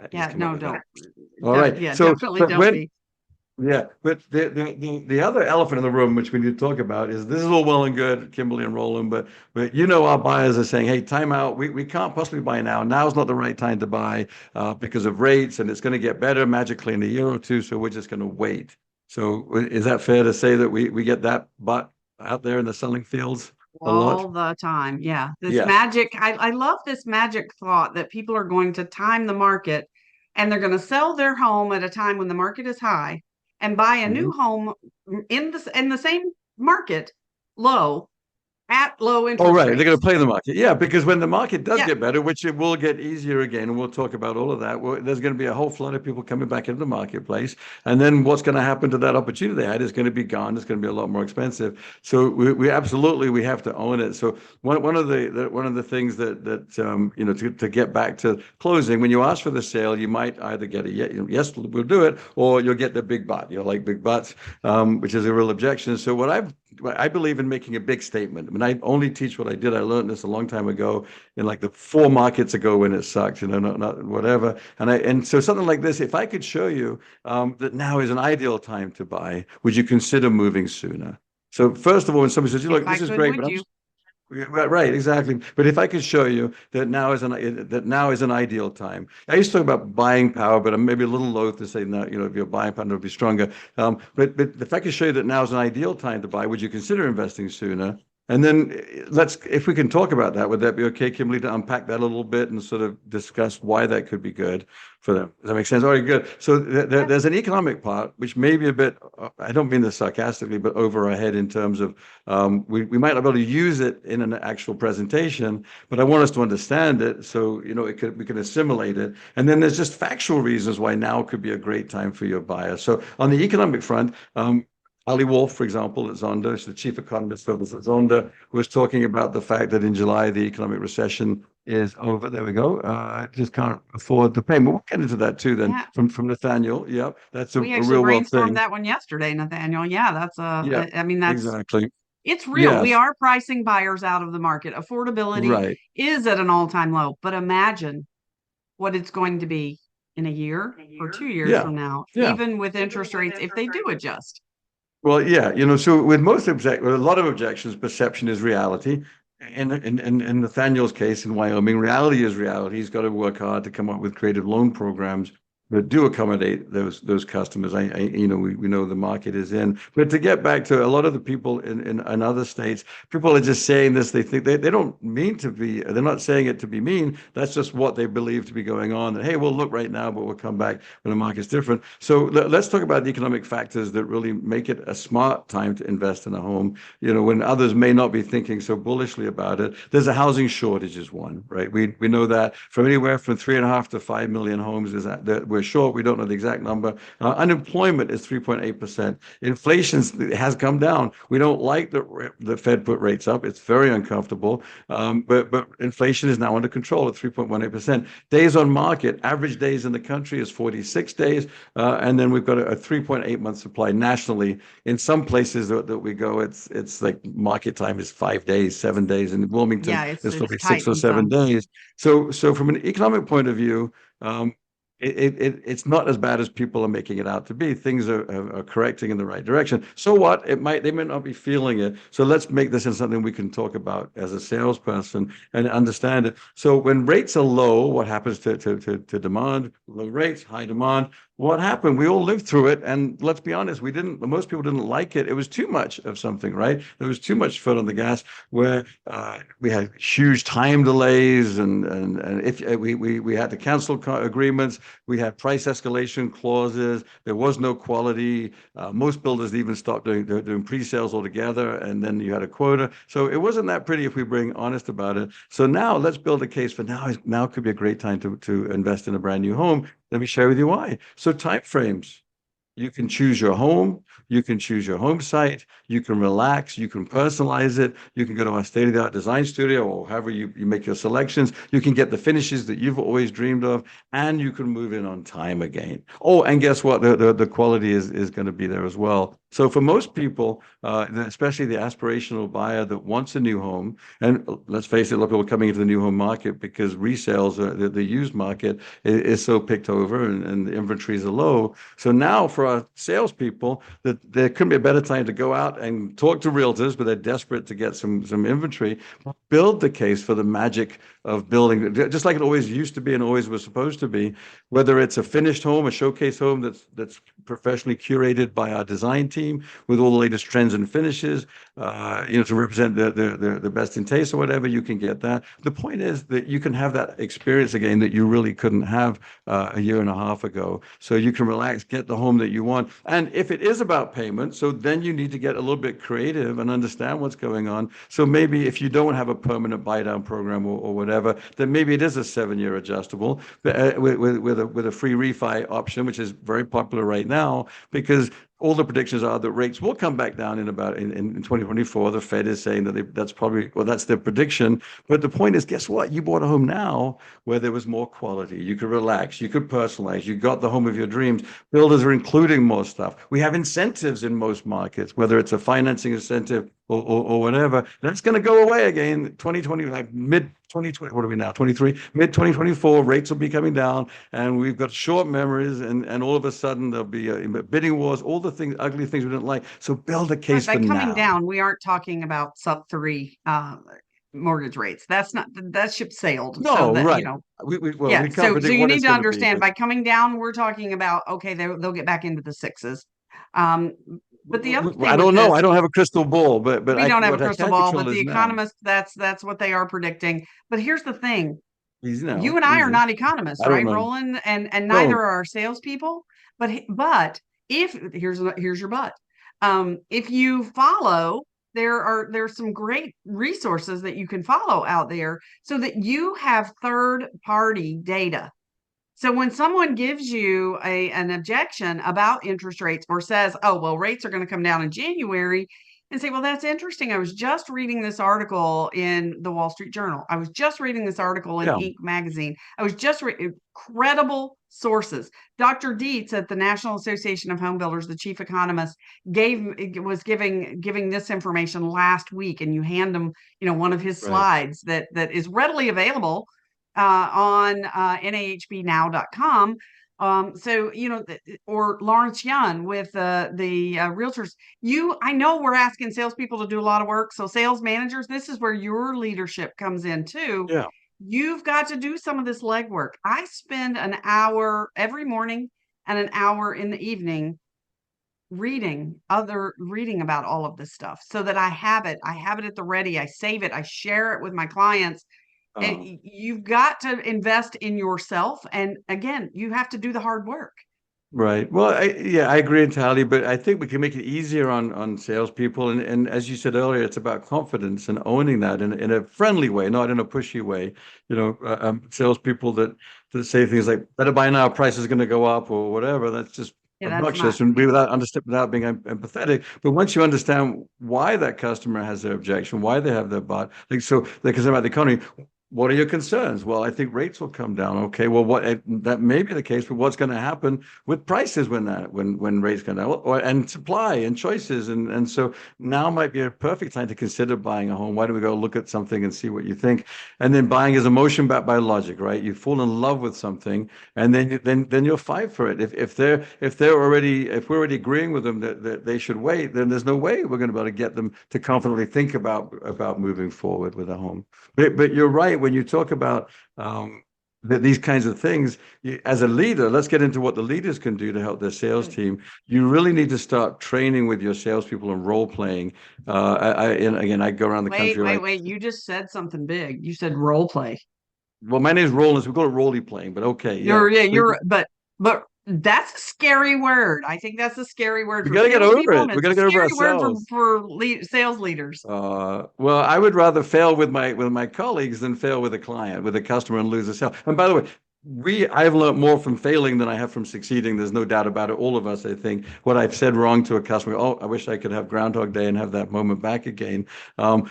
I just Yeah, came up no, with that. don't. All right. Yeah, So, definitely but don't when, be. yeah, but the other elephant in the room, which we need to talk about, is this is all well and good, Kimberly and Roland, but our buyers are saying, hey, time out. We can't possibly buy now. Now's not the right time to buy because of rates, and it's going to get better magically in a year or two. So we're just going to wait. So is that fair to say that we get that but out there in the selling fields a lot? All the time. Yeah. This Yes. magic, I love this magic thought that people are going to time the market, and they're going to sell their home at a time when the market is high. and buy a Mhm. new home in the same market, low, at low Oh, interest right. They're going to rates. play the market. Yeah, because when the market does Yeah, get better, which it will get easier again, and we'll talk about all of that, well, there's going to be a whole flood of people coming back into the marketplace. And then what's going to happen to that opportunity they had is going to be gone. It's going to be a lot more expensive. So we absolutely we have to own it. So one of the things that you know to get back to closing, when you ask for the sale, you might either get a yes, we'll do it, or you'll get the big butt. You know, like big butts, which is a real objection. So I believe in making a big statement. I mean, I only teach what I did. I learned this a long time ago, in like the 4 markets ago when it sucked, you know, not whatever. And so something like this, if I could show you that now is an ideal time to buy, would you consider moving sooner? So first of all, when somebody says, if "Look, I this is could, great, would but I'm you? right, right, exactly." But if I could show you that now is an ideal time. I used to talk about buying power, but I'm maybe a little loath to say no. You know, if your buying power would be stronger. But if I could show you that now is an ideal time to buy, would you consider investing sooner? And then if we can talk about that, would that be okay, Kimberly, to unpack that a little bit and sort of discuss why that could be good for them? Does that make sense? All right, good. So Yeah. there's an economic part, which may be a bit, I don't mean this sarcastically, but over our head in terms of we might not be able to use it in an actual presentation, but I want us to understand it so you know we can assimilate it. And then there's just factual reasons why now could be a great time for your buyer. So on the economic front, Ali Wolf, for example, at Zonda, she's the chief economist of Zonda, was talking about the fact that in July the economic recession is over. There we go. Just can't afford the payment. We'll get into that too then Yeah. from Nathaniel. Yep, that's We a actually real world brainstormed thing. that one yesterday, Nathaniel. Yeah, Yeah, I mean, exactly. it's real. We Yes, are pricing buyers out of the market. Affordability right. is at an all-time low, but imagine what it's going to be in a year or 2 years Yeah, from now, yeah. even with interest rates, if they do adjust. Well, yeah, you know, so with a lot of objections, perception is reality. In Nathaniel's case in Wyoming, reality is reality. He's got to work hard to come up with creative loan programs that do accommodate those customers. You know, we know the market is in. But to get back to a lot of the people in other states, people are just saying this. They think they don't mean to be. They're not saying it to be mean. That's just what they believe to be going on. And hey, we'll look right now, but we'll come back when the market's different. So let's talk about the economic factors that really make it a smart time to invest in a home. You know, when others may not be thinking so bullishly about it. There's a housing shortage is one, right? We know that from anywhere from 3.5 to 5 million homes is that we're short. We don't know the exact number. Unemployment is 3.8%. Inflation has come down. We don't like the Fed put rates up. It's very uncomfortable. But inflation is now under control at 3.18%. Days on market, average days in the country is 46 days. And then we've got a 3.8 month supply nationally. In some places that we go, it's like market time is 5 days, 7 days. In Wilmington, Yeah, it's it's probably tight six or in seven some. days. So from an economic point of view, um, it's not as bad as people are making it out to be. Things are correcting in the right direction. So what? They may not be feeling it. So let's make this into something we can talk about as a salesperson and understand it. So when rates are low, what happens to demand? Low rates, high demand. What happened? We all lived through it, and let's be honest, we didn't. Most people didn't like it. It was too much of something, right? There was too much foot on the gas. Where we had huge time delays, and if we had to cancel agreements, we had price escalation clauses. There was no quality. Most builders even stopped doing pre-sales altogether, and then you had a quota. So it wasn't that pretty if we bring honest about it. So now let's build a case for now. Now could be a great time to invest in a brand new home. Let me share with you why. So time frames. You can choose your home. You can choose your home site. You can relax. You can personalize it. You can go to our state-of-the-art design studio or however you make your selections. You can get the finishes that you've always dreamed of, and you can move in on time again. Oh, and guess what? The quality is going to be there as well. So for most people, especially the aspirational buyer that wants a new home, and let's face it, a lot of people are coming into the new home market because resales, the used market is so picked over and the inventories are low. So now for our salespeople, that there couldn't be a better time to go out and talk to realtors, but they're desperate to get some inventory. Build the case for the magic of building, just like it always used to be and always was supposed to be, whether it's a finished home, a showcase home that's professionally curated by our design team with all the latest trends and finishes, to represent the best in taste or whatever, you can get that. The point is that you can have that experience again that you really couldn't have a year and a half ago. So you can relax, get the home that you want. And if it is about payment, so then you need to get a little bit creative and understand what's going on. So maybe if you don't have a permanent buy down program or whatever, then maybe it is a 7-year adjustable with a free refi option, which is very popular right now because all the predictions are that rates will come back down in 2024. The Fed is saying that that's their prediction. But the point is, guess what? You bought a home now where there was more quality. You could relax, you could personalize, you got the home of your dreams. Builders are including more stuff. We have incentives in most markets, whether it's a financing incentive or whatever. That's going to go away again. 2020, like mid 2020, what are we now? 23, mid 2024, rates will be coming down, and we've got short memories, and all of a sudden there'll be bidding wars, all the things, ugly things we didn't like. So build a case By for coming now. down, we aren't talking about sub-3 mortgage rates. That ship sailed. No, So that, right. We yeah. can't So predict you what need it's to going to be, understand but by coming down, we're talking about, okay, they'll get back into the sixes. But the other I thing with don't know. this, I don't have a crystal ball, but we don't have a what I crystal can ball, but control the is now. economists, that's what they are predicting. But here's the thing. Easy You now, and I are easy. not economists, I don't right, know. Roland? And neither No, are our salespeople. But if here's your but. If you follow, there's some great resources that you can follow out there so that you have third party data. So when someone gives you an objection about interest rates or says, "Oh, well, rates are going to come down in January," and say, "Well, that's interesting. I was just reading this article in the Wall Street Journal. I was just reading this article in yeah, Inc. magazine. I was just credible sources." Dr. Dietz at the National Association of Home Builders, the chief economist, was giving this information last week, and you hand them, one of his right. slides that is readily available on nahbnow.com. So, or Lawrence Yun with the realtors. I know we're asking salespeople to do a lot of work. So sales managers, this is where your leadership comes in too. Yeah. You've got to do some of this legwork. I spend an hour every morning and an hour in the evening reading about all of this stuff so that I have it at the ready. I save it, I share it with my clients. And Uh, you've got to invest in yourself, and again, you have to do the hard work. Right. Well, I agree entirely, but I think we can make it easier on salespeople. And as you said earlier, it's about confidence and owning that in a friendly way, not in a pushy way. Salespeople that say things like "better buy now, price is going to go up" or whatever. That's just Yeah, that's obnoxious not. and without being empathetic. But once you understand why that customer has their objection, why they have their but, like so they're concerned about the economy. What are your concerns? Well, I think rates will come down. Okay, well, that may be the case, but what's going to happen with prices when rates come down, and supply and choices, and so now might be a perfect time to consider buying a home. Why don't we go look at something and see what you think? And then buying is emotion backed by logic, right? You fall in love with something, and then you'll fight for it. If we're already agreeing with them that they should wait, then there's no way we're going to be able to get them to confidently think about moving forward with a home. But you're right when you talk about these kinds of things. As a leader, let's get into what the leaders can do to help their sales team. You really need to start training with your salespeople and role playing. And again, I go around the Wait, country. wait, wait. You just said something big. You said role play. Well, my name is Roland, so we call it role playing. But okay, yeah. But that's a scary word. I think that's a scary word We for got to get over salespeople, it. and We it's got a to get over scary word ourselves. for sales leaders. Well, I would rather fail with my colleagues than fail with a client, with a customer, and lose a sale. And by the way, I've learned more from failing than I have from succeeding. There's no doubt about it. All of us, I think, what I've said wrong to a customer, oh, I wish I could have Groundhog Day and have that moment back again.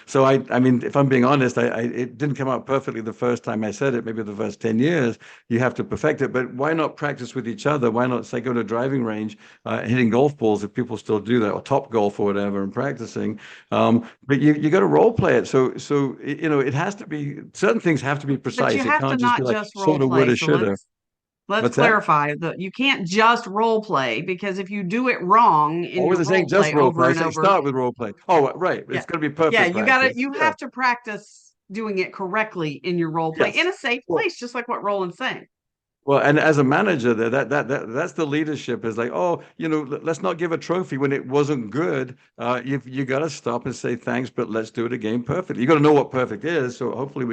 So I mean, if I'm being honest, it didn't come out perfectly the first time I said it. Maybe the first 10 years, you have to perfect it. But why not practice with each other? Why not say go to a driving range, hitting golf balls if people still do that, or top golf or whatever, and practicing. But you got to role play it. So it has to be, certain things have to be But you precise. It have to can't just be not like just role shoulda, play. woulda, So shoulda. let's What's that? clarify that you can't just role play, because if you do it wrong in Or was your I saying role just play role over play? I and say over, start with role play. Oh, right. yeah, It's going to be yeah, perfect practice. you Yeah. have to practice doing it correctly in your role play in Yes. a safe Well, place, just like what Roland's saying. Well, and as a manager, that's the leadership is like, oh, let's not give a trophy when it wasn't good. You got to stop and say thanks, but let's do it again perfectly. You got to know what perfect is. So hopefully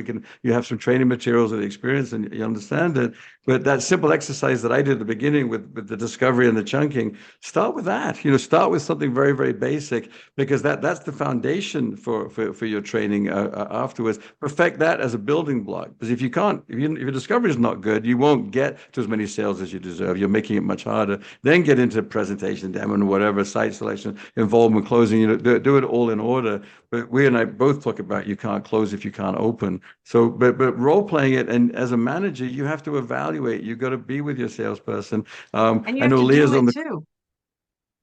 you have some training materials and experience and you understand it. But that simple exercise that I did at the beginning with the discovery and the chunking, start with that. Start with something very, very basic because that's the foundation for your training afterwards. Perfect that as a building block. Because if you can't, if your discovery is not good, you won't get to as many sales as you deserve. You're making it much harder. Then get into presentation, demo, and whatever, site selection, involvement, closing. Do it all in order. But we and I both talk about you can't close if you can't open. So, but role playing it, and as a manager, you have to evaluate. You got to be with your salesperson. And you I have know to do Leah's it on the. too.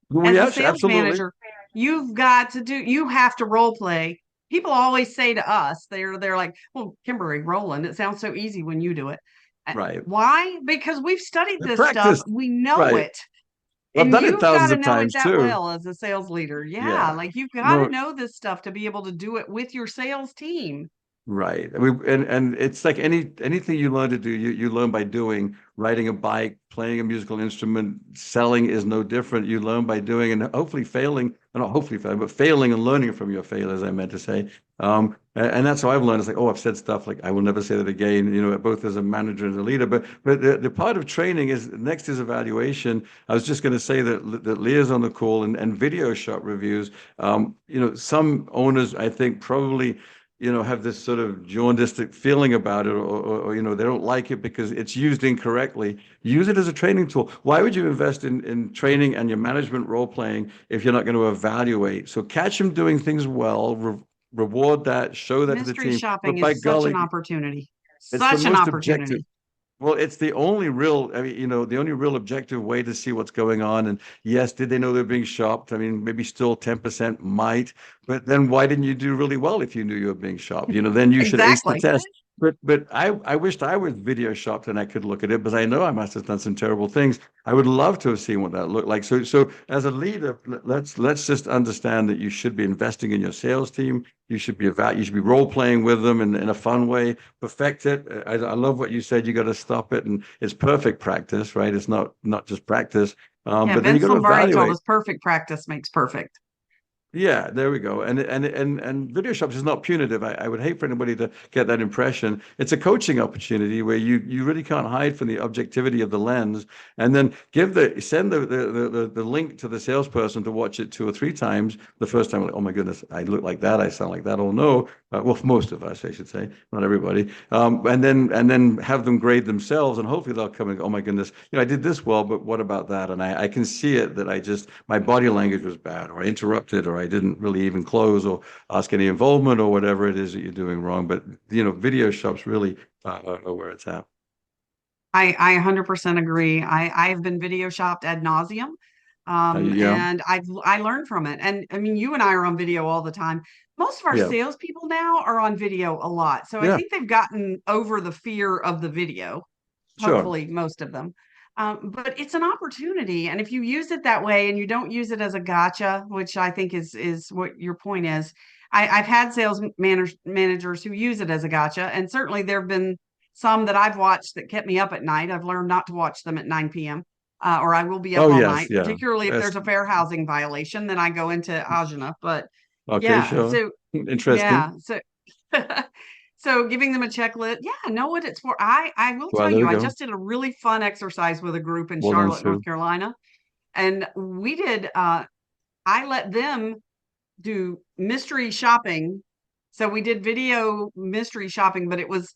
Well, As a yeah, sales absolutely. manager, you have to role play. People always say to us, they're like, well, Kimberly, Roland, it sounds so easy when you do it. Right. Why? Because we've studied this stuff. Practice. We know Right. it. I've And done it you've got thousands to of know it times that too. well as a sales leader. Yeah. Yeah. Like you've got to No, know this stuff to be able to do it with your sales team. right. And it's like anything you learn to do, you learn by doing. Riding a bike, playing a musical instrument, selling is no different. You learn by doing and hopefully failing, not hopefully failing, but failing and learning from your failures, I meant to say. And that's how I've learned. It's like, oh, I've said stuff like I will never say that again, both as a manager and a leader. But the part of training is next is evaluation. I was just going to say that Leah's on the call and video shop reviews. Some owners, I think, probably have this sort of jaundiced feeling about it, or they don't like it because it's used incorrectly. Use it as a training tool. Why would you invest in training and your management role playing if you're not going to evaluate? So catch them doing things well, reward that, show that to the Mystery team. shopping But by is such an golly, opportunity. it's the Such an most objective. opportunity. Well, it's the only real, I mean, the only real objective way to see what's going on. And yes, did they know they're being shopped? I mean, maybe still 10% might, but then why didn't you do really well if you knew you were being shopped? Then you should ace the Exactly. test. But I wished I was video shopped and I could look at it, because I know I must have done some terrible things. I would love to have seen what that looked like. So as a leader, let's just understand that you should be investing in your sales team. You should be role playing with them in a fun way. Perfect it. I love what you said. You got to stop it, and it's perfect practice, right? It's not just practice. Yeah, But then you got Vince to Lombardi told evaluate. us perfect practice makes perfect. Yeah, there we go. And video shops is not punitive. I would hate for anybody to get that impression. It's a coaching opportunity where you really can't hide from the objectivity of the lens, and then send the link to the salesperson to watch it 2 or 3 times. The first time, like, oh my goodness, I look like that, I sound like that. Oh no, well, for most of us, I should say, not everybody. And then have them grade themselves, and hopefully they'll come and go, oh my goodness, I did this well, but what about that? And I can see it that my body language was bad, or I interrupted, or I didn't really even close or ask any involvement or whatever it is that you're doing wrong. But video shops really are where it's at. I 100% agree. I've been video shopped ad nauseum. Yeah, And I learned from it. And I mean, you and I are on video all the time. Most of our yeah, salespeople now are on video a lot. So I yeah, think they've gotten over the fear of the video, sure. hopefully, most of them. But it's an opportunity. And if you use it that way and you don't use it as a gotcha, which I think is what your point is, I've had managers who use it as a gotcha. And certainly there have been some that I've watched that kept me up at night. I've learned not to watch them at 9 p.m. Or I will be up Oh all yes, night, yeah. particularly if Yes. there's a fair housing violation, then I go into Ajna. But Okay, yeah, sure. so Interesting. yeah, so so giving them a checklist, yeah, know what it's for. I will Well, tell there you, we I go. just did a really fun exercise with a group in Well done, Charlotte, North Sue. Carolina, and we did. I let them do mystery shopping. So we did video mystery shopping, but it was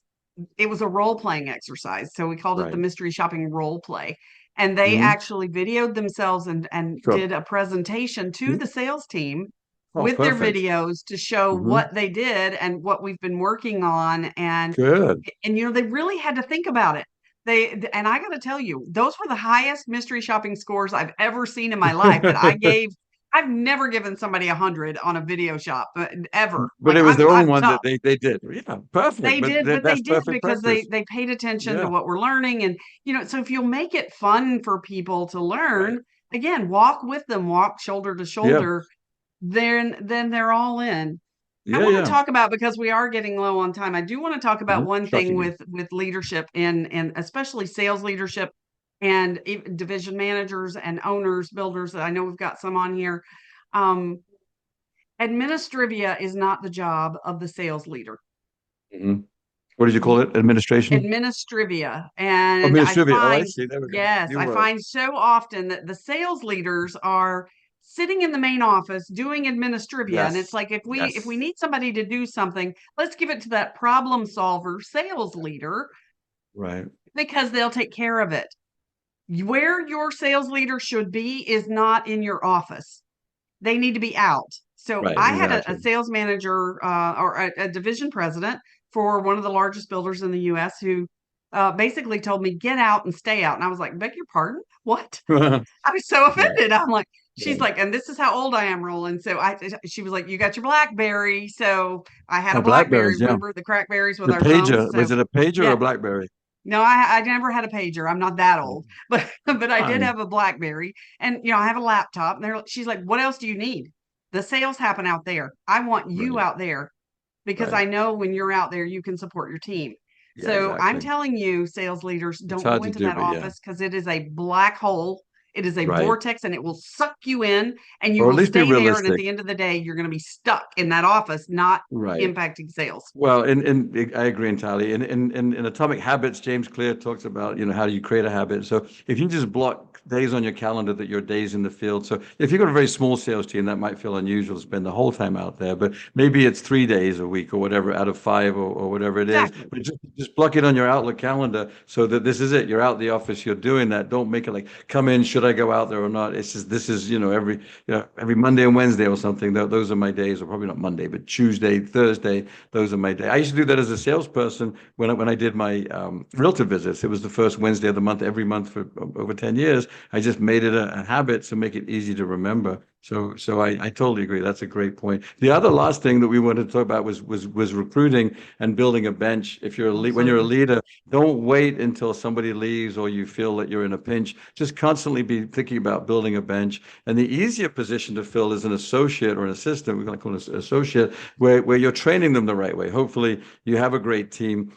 a role playing exercise. So we called it the Right. mystery shopping role play. And they Hmm. actually videoed themselves and Sure. did a presentation to Mhm. the sales team Oh, with their perfect. videos to show Hmm. what they did and what we've been working on. Good. And they really had to think about it. And I got to tell you, those were the highest mystery shopping scores I've ever seen in my life that I gave. I've never given somebody 100 on a video shop, ever. But Like it was the only I'm one that tough. they did. Yeah, perfect. They But did, but they that's did perfect because practice. they paid attention to Yeah. what we're learning. And, so if you'll make it fun for people to Right. learn, again, walk with them, walk shoulder to Yeah. shoulder, then they're all in. I Yeah, want to yeah. talk about, because we are getting low on time. I do want to talk about one thing Shockingly. with leadership, and especially sales leadership, and division managers and owners, builders. I know we've got some on here. Um, Administrivia is not the job of the sales leader. Hmm. What did you call it? Administration? Administrivia. Oh, And I administrative. Oh, I find, see. There we go. yes, New I word. find so often that the sales leaders are sitting in the main office doing administrivia. And it's Yes. like, if we Yes. need somebody to do something, let's give it to that problem solver sales leader, Right. because they'll take care of it. Where your sales leader should be is not in your office. They need to be out. So Right. I had a Exactly. sales manager, or a division president for one of the largest builders in the US, who basically told me, get out and stay out. And I was like, beg your pardon? What? I was so Right. offended. I'm like, she's Right. like, and this is how old I am, Roland. So she was like, you got your BlackBerry. So I had a Oh, BlackBerry. Blackberries. Yeah. Remember the crackberries with The our thumbs? pager. So Was it a pager or a yeah, Blackberry? no, I never had a pager. I'm not that Oh, old, but I did fine. have a BlackBerry, and I have a laptop. And she's like, "What else do you need? The sales happen out there. I want you Right. out there, because Right. I know when you're out there, you can support your team." Yeah, So I'm exactly. telling you, sales leaders, It's don't go hard to into do, that but yeah. office, because it is a black hole. It is a Right. vortex, and it will suck you in, and you Or at will least be stay there. And at realistic. the end of the day, you're going to be stuck in that office, not Right. impacting sales. Well, I agree entirely. In Atomic Habits, James Clear talks about, how do you create a habit. So if you just block days on your calendar that your days in the field. So if you've got a very small sales team, that might feel unusual to spend the whole time out there, but maybe it's 3 days a week or whatever out of five, or whatever it is. Exactly. But just block it on your Outlook calendar so that this is it. You're out the office, you're doing that. Don't make it like, come in, should I go out there or not? It's just, this is, every Monday and Wednesday or something. Those are my days, or probably not Monday, but Tuesday, Thursday. Those are my days. I used to do that as a salesperson when I did my realtor visits. It was the first Wednesday of the month every month for over 10 years. I just made it a habit to make it easy to remember. So I totally agree. That's a great point. The other last thing that we wanted to talk about was recruiting and building a bench. If you're when you're a Absolutely. leader, don't wait until somebody leaves or you feel that you're in a pinch. Just constantly be thinking about building a bench. And the easier position to fill is an associate or an assistant. We're going to call it an associate, where you're training them the right way. Hopefully, you have a great team.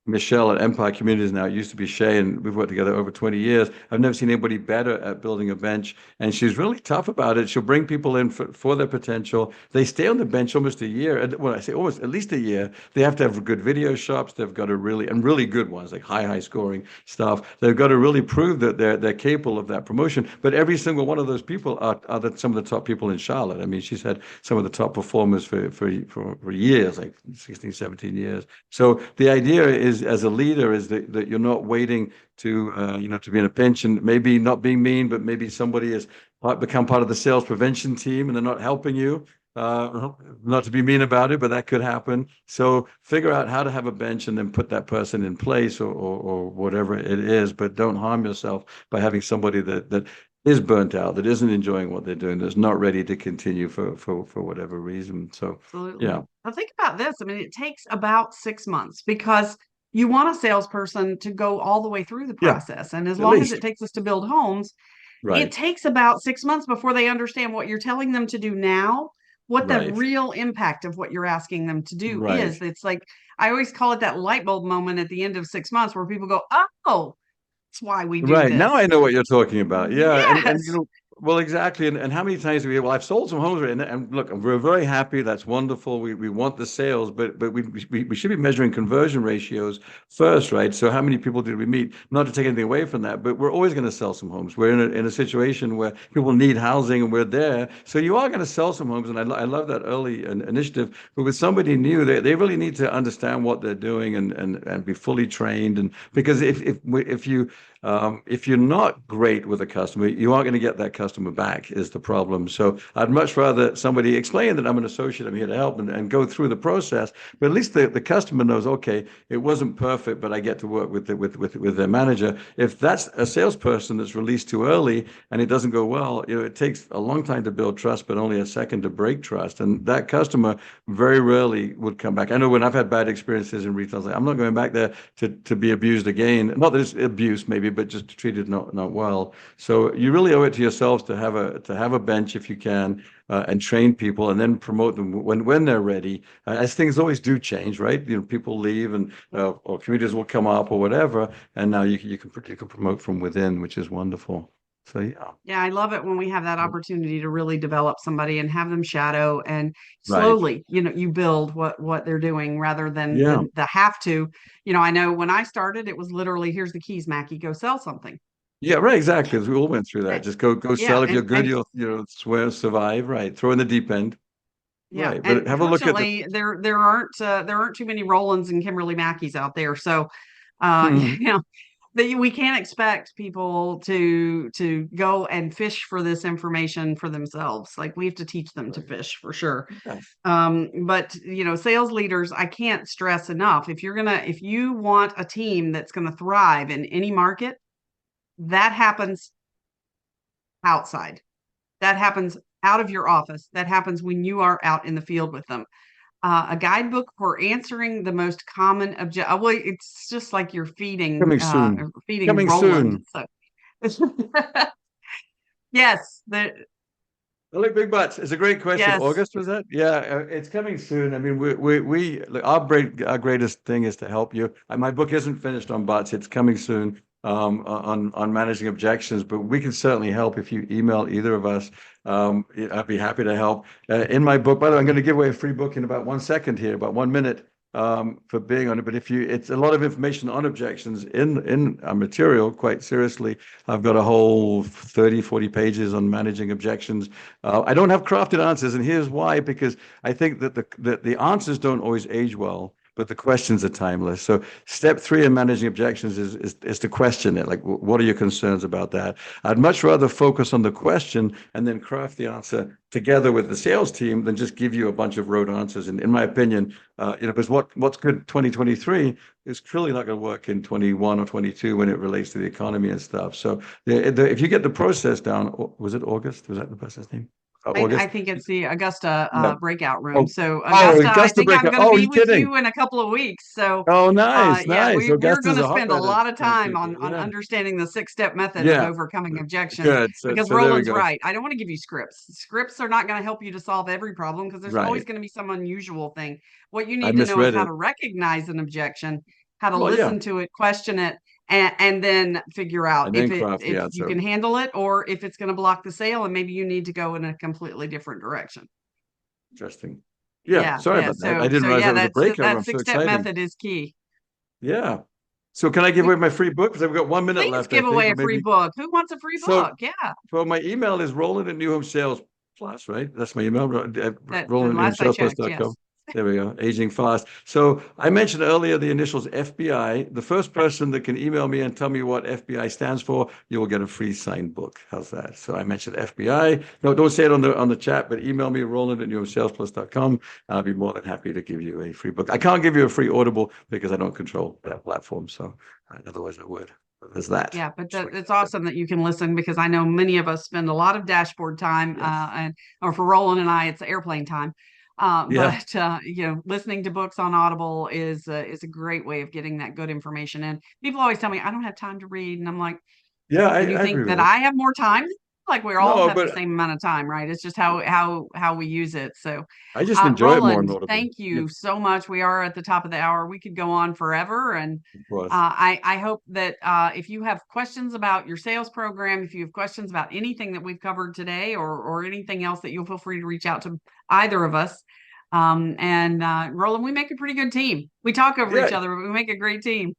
Michelle at Empire Communities now. It used to be Shay, and we've worked together over 20 years. I've never seen anybody better at building a bench, and she's really tough about it. She'll bring people in for their potential. They stay on the bench almost a year. And when I say almost, at least a year, they have to have good video shops. They've got to really good ones, like high scoring stuff. They've got to really prove that they're capable of that promotion. But every single one of those people are some of the top people in Charlotte. I mean, she's had some of the top performers for years, like 16, 17 years. So the idea is, as a leader, is that you're not waiting to be in a pinch, and maybe not being mean, but maybe somebody has become part of the sales prevention team and they're not helping you. Not to be mean about it, but that could happen. So figure out how to have a bench and then put that person in place, or whatever it is, but don't harm yourself by having somebody that is burnt out, that isn't enjoying what they're doing, that's not ready to continue for whatever reason. So Absolutely. yeah. Now think about this. I mean, it takes about 6 months, because you want a salesperson to go all the way through the Yeah, process. And as at long as it least. takes us to build homes, it Right. takes about 6 months before they understand what you're telling them to do now, what the Right. real impact of what you're asking them to do Right. is. It's like, I always call it that light bulb moment at the end of 6 months, where people go, oh, that's why we do Right. Now this. I know what you're talking about. Yeah. And Yes. well, exactly. And how many times do we, well, I've sold some homes, and look, we're very happy. That's wonderful. We want the sales, but we should be measuring conversion ratios first, right? So how many people did we meet? Not to take anything away from that, but we're always going to sell some homes. We're in a situation where people need housing and we're there. So you are going to sell some homes. And I love that early initiative. But with somebody new, they really need to understand what they're doing, and be fully trained. And because if you're not great with a customer, you aren't going to get that customer back, is the problem. So I'd much rather somebody explain that I'm an associate, I'm here to help, and go through the process. But at least the customer knows, okay, it wasn't perfect, but I get to work with their manager. If that's a salesperson that's released too early and it doesn't go well, it takes a long time to build trust, but only a second to break trust. And that customer very rarely would come back. I know when I've had bad experiences in retail, I'm not going back there to be abused again. Not that it's abuse, maybe, maybe, but just treated not well. So you really owe it to yourselves to have a bench if you can, and train people, and then promote them when they're ready. As things always do change, right? People leave, and or communities will come up or whatever, and now you can promote from within, which is wonderful. So yeah. Yeah, I love it when we have that opportunity to really develop somebody and have them shadow, and Right. slowly, you build what they're doing rather than Yeah. the have to. I know when I started, it was literally, here's the keys, Mackey, go sell something. Yeah, right, exactly. We all went through that. Eh, Just go Yeah, sell. If you're and good, you'll swear survive. Right. Throw in the deep end. yeah, Right. But and have a look at the fortunately, there aren't too many Rolands and Kimberly Mackeys out there, so Mhm. that we can't expect people to go and fish for this information for themselves. Like, we have to teach them to Right. fish for sure. Yeah. But sales leaders, I can't stress enough, if you want a team that's gonna thrive in any market, that happens outside. That happens out of your office. That happens when you are out in the field with them. A guidebook for answering the most common object. Well, it's just like you're Coming soon. feeding Coming Roland. soon. So yes, I like big butts. It's a great question. yes. August, was that? Yeah, it's coming soon. I mean, look, our greatest thing is to help you. My book isn't finished on butts. It's coming soon, on managing objections, but we can certainly help if you email either of us. I'd be happy to help. In my book, by the way, I'm going to give away a free book in about 1 second here, about 1 minute, for being on it. But it's a lot of information on objections in our material, quite seriously. I've got a whole 30, 40 pages on managing objections. I don't have crafted answers, and here's why: because I think that the answers don't always age well, but the questions are timeless. So step 3 in managing objections is to question it. Like, what are your concerns about that? I'd much rather focus on the question and then craft the answer together with the sales team than just give you a bunch of rote answers. And in my opinion, because what's good 2023 is clearly not going to work in 21 or 22 when it relates to the economy and stuff. So if you get the process down, was it August? Was that the person's name? I August? think it's the Augusta No. breakout room. Oh, So oh, Augusta, I Augusta think I'm breakout. going to Oh, are be you with kidding? you in a couple of weeks. So Oh, nice, yeah, nice. we're going Augusta's to a spend a hotbed of lot of time people. on Yeah. understanding the 6-step method of Yeah. overcoming objections, Good. So, because so there we Roland's go. right. I don't want to give you scripts. Scripts are not going to help you to solve every problem, because there's always Right. going to be some unusual thing. What you I need to know is misread how it. to recognize an objection, how to Well, yeah. listen to it, question it, and then figure out And if then it craft the if you answer. can handle it, or if it's going to block the sale and maybe you need to go in a completely different direction. Interesting. Yeah. Yeah, Sorry yeah. about that. I So didn't realize yeah, that was a breakout that room. So 6-step exciting. method is key. Yeah. So can I give We away my free book? Because I've got 1 minute Please left, I give think, away or a free maybe. book. Who wants a free So, book? Yeah, well, my email is Roland at New Home Sales Plus, right? That's my email, that the Roland at last I checked, yes. newhomesalesplus.com. There we go. Aging fast. So I mentioned earlier the initials FBI. The first person that can email me and tell me what FBI stands for, you will get a free signed book. How's that? So I mentioned FBI. No, don't say it on the chat, but email me, Roland at newhomesalesplus.com. I'll be more than happy to give you a free book. I can't give you a free Audible because I don't control that platform. So otherwise I would. But there's that. Yeah, but it's awesome that you can listen, because I know many of us spend a lot of dashboard time, Yes. and or for Roland and I, it's airplane time. Yeah. But listening to books on Audible is a great way of getting that good information. And people always tell me I don't have time to read, and I'm like, Yeah, and you I think agree that with it. I have more time? Like, we all No, have the but same amount of time, right? It's just how we use it. So I just enjoy it more Roland, in Audible. thank Yeah, you so much. We are at the top of the hour. We could go on forever. And of course. I hope that if you have questions about your sales program, if you have questions about anything that we've covered today, or anything else, that you'll feel free to reach out to either of us. And Roland, we make a pretty good team. We talk over Yeah. each other, but we make a great team.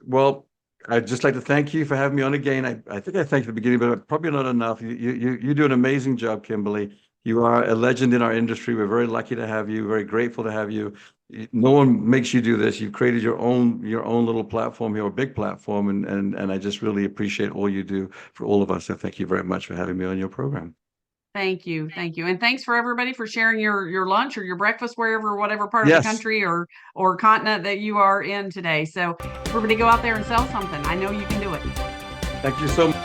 Well, I'd just like to thank you for having me on again. I think I thanked you at the beginning, but probably not enough. You do an amazing job, Kimberly. You are a legend in our industry. We're very lucky to have you, very grateful to have you. No one makes you do this. You've created your own little platform here, a big platform, and I just really appreciate all you do for all of us. So thank you very much for having me on your program. Thank you. Thank you. And thanks for everybody for sharing your lunch or your breakfast, whatever part of the Yes. country or continent that you are in today. So everybody, go out there and sell something. I know you can do it. Thank you so much.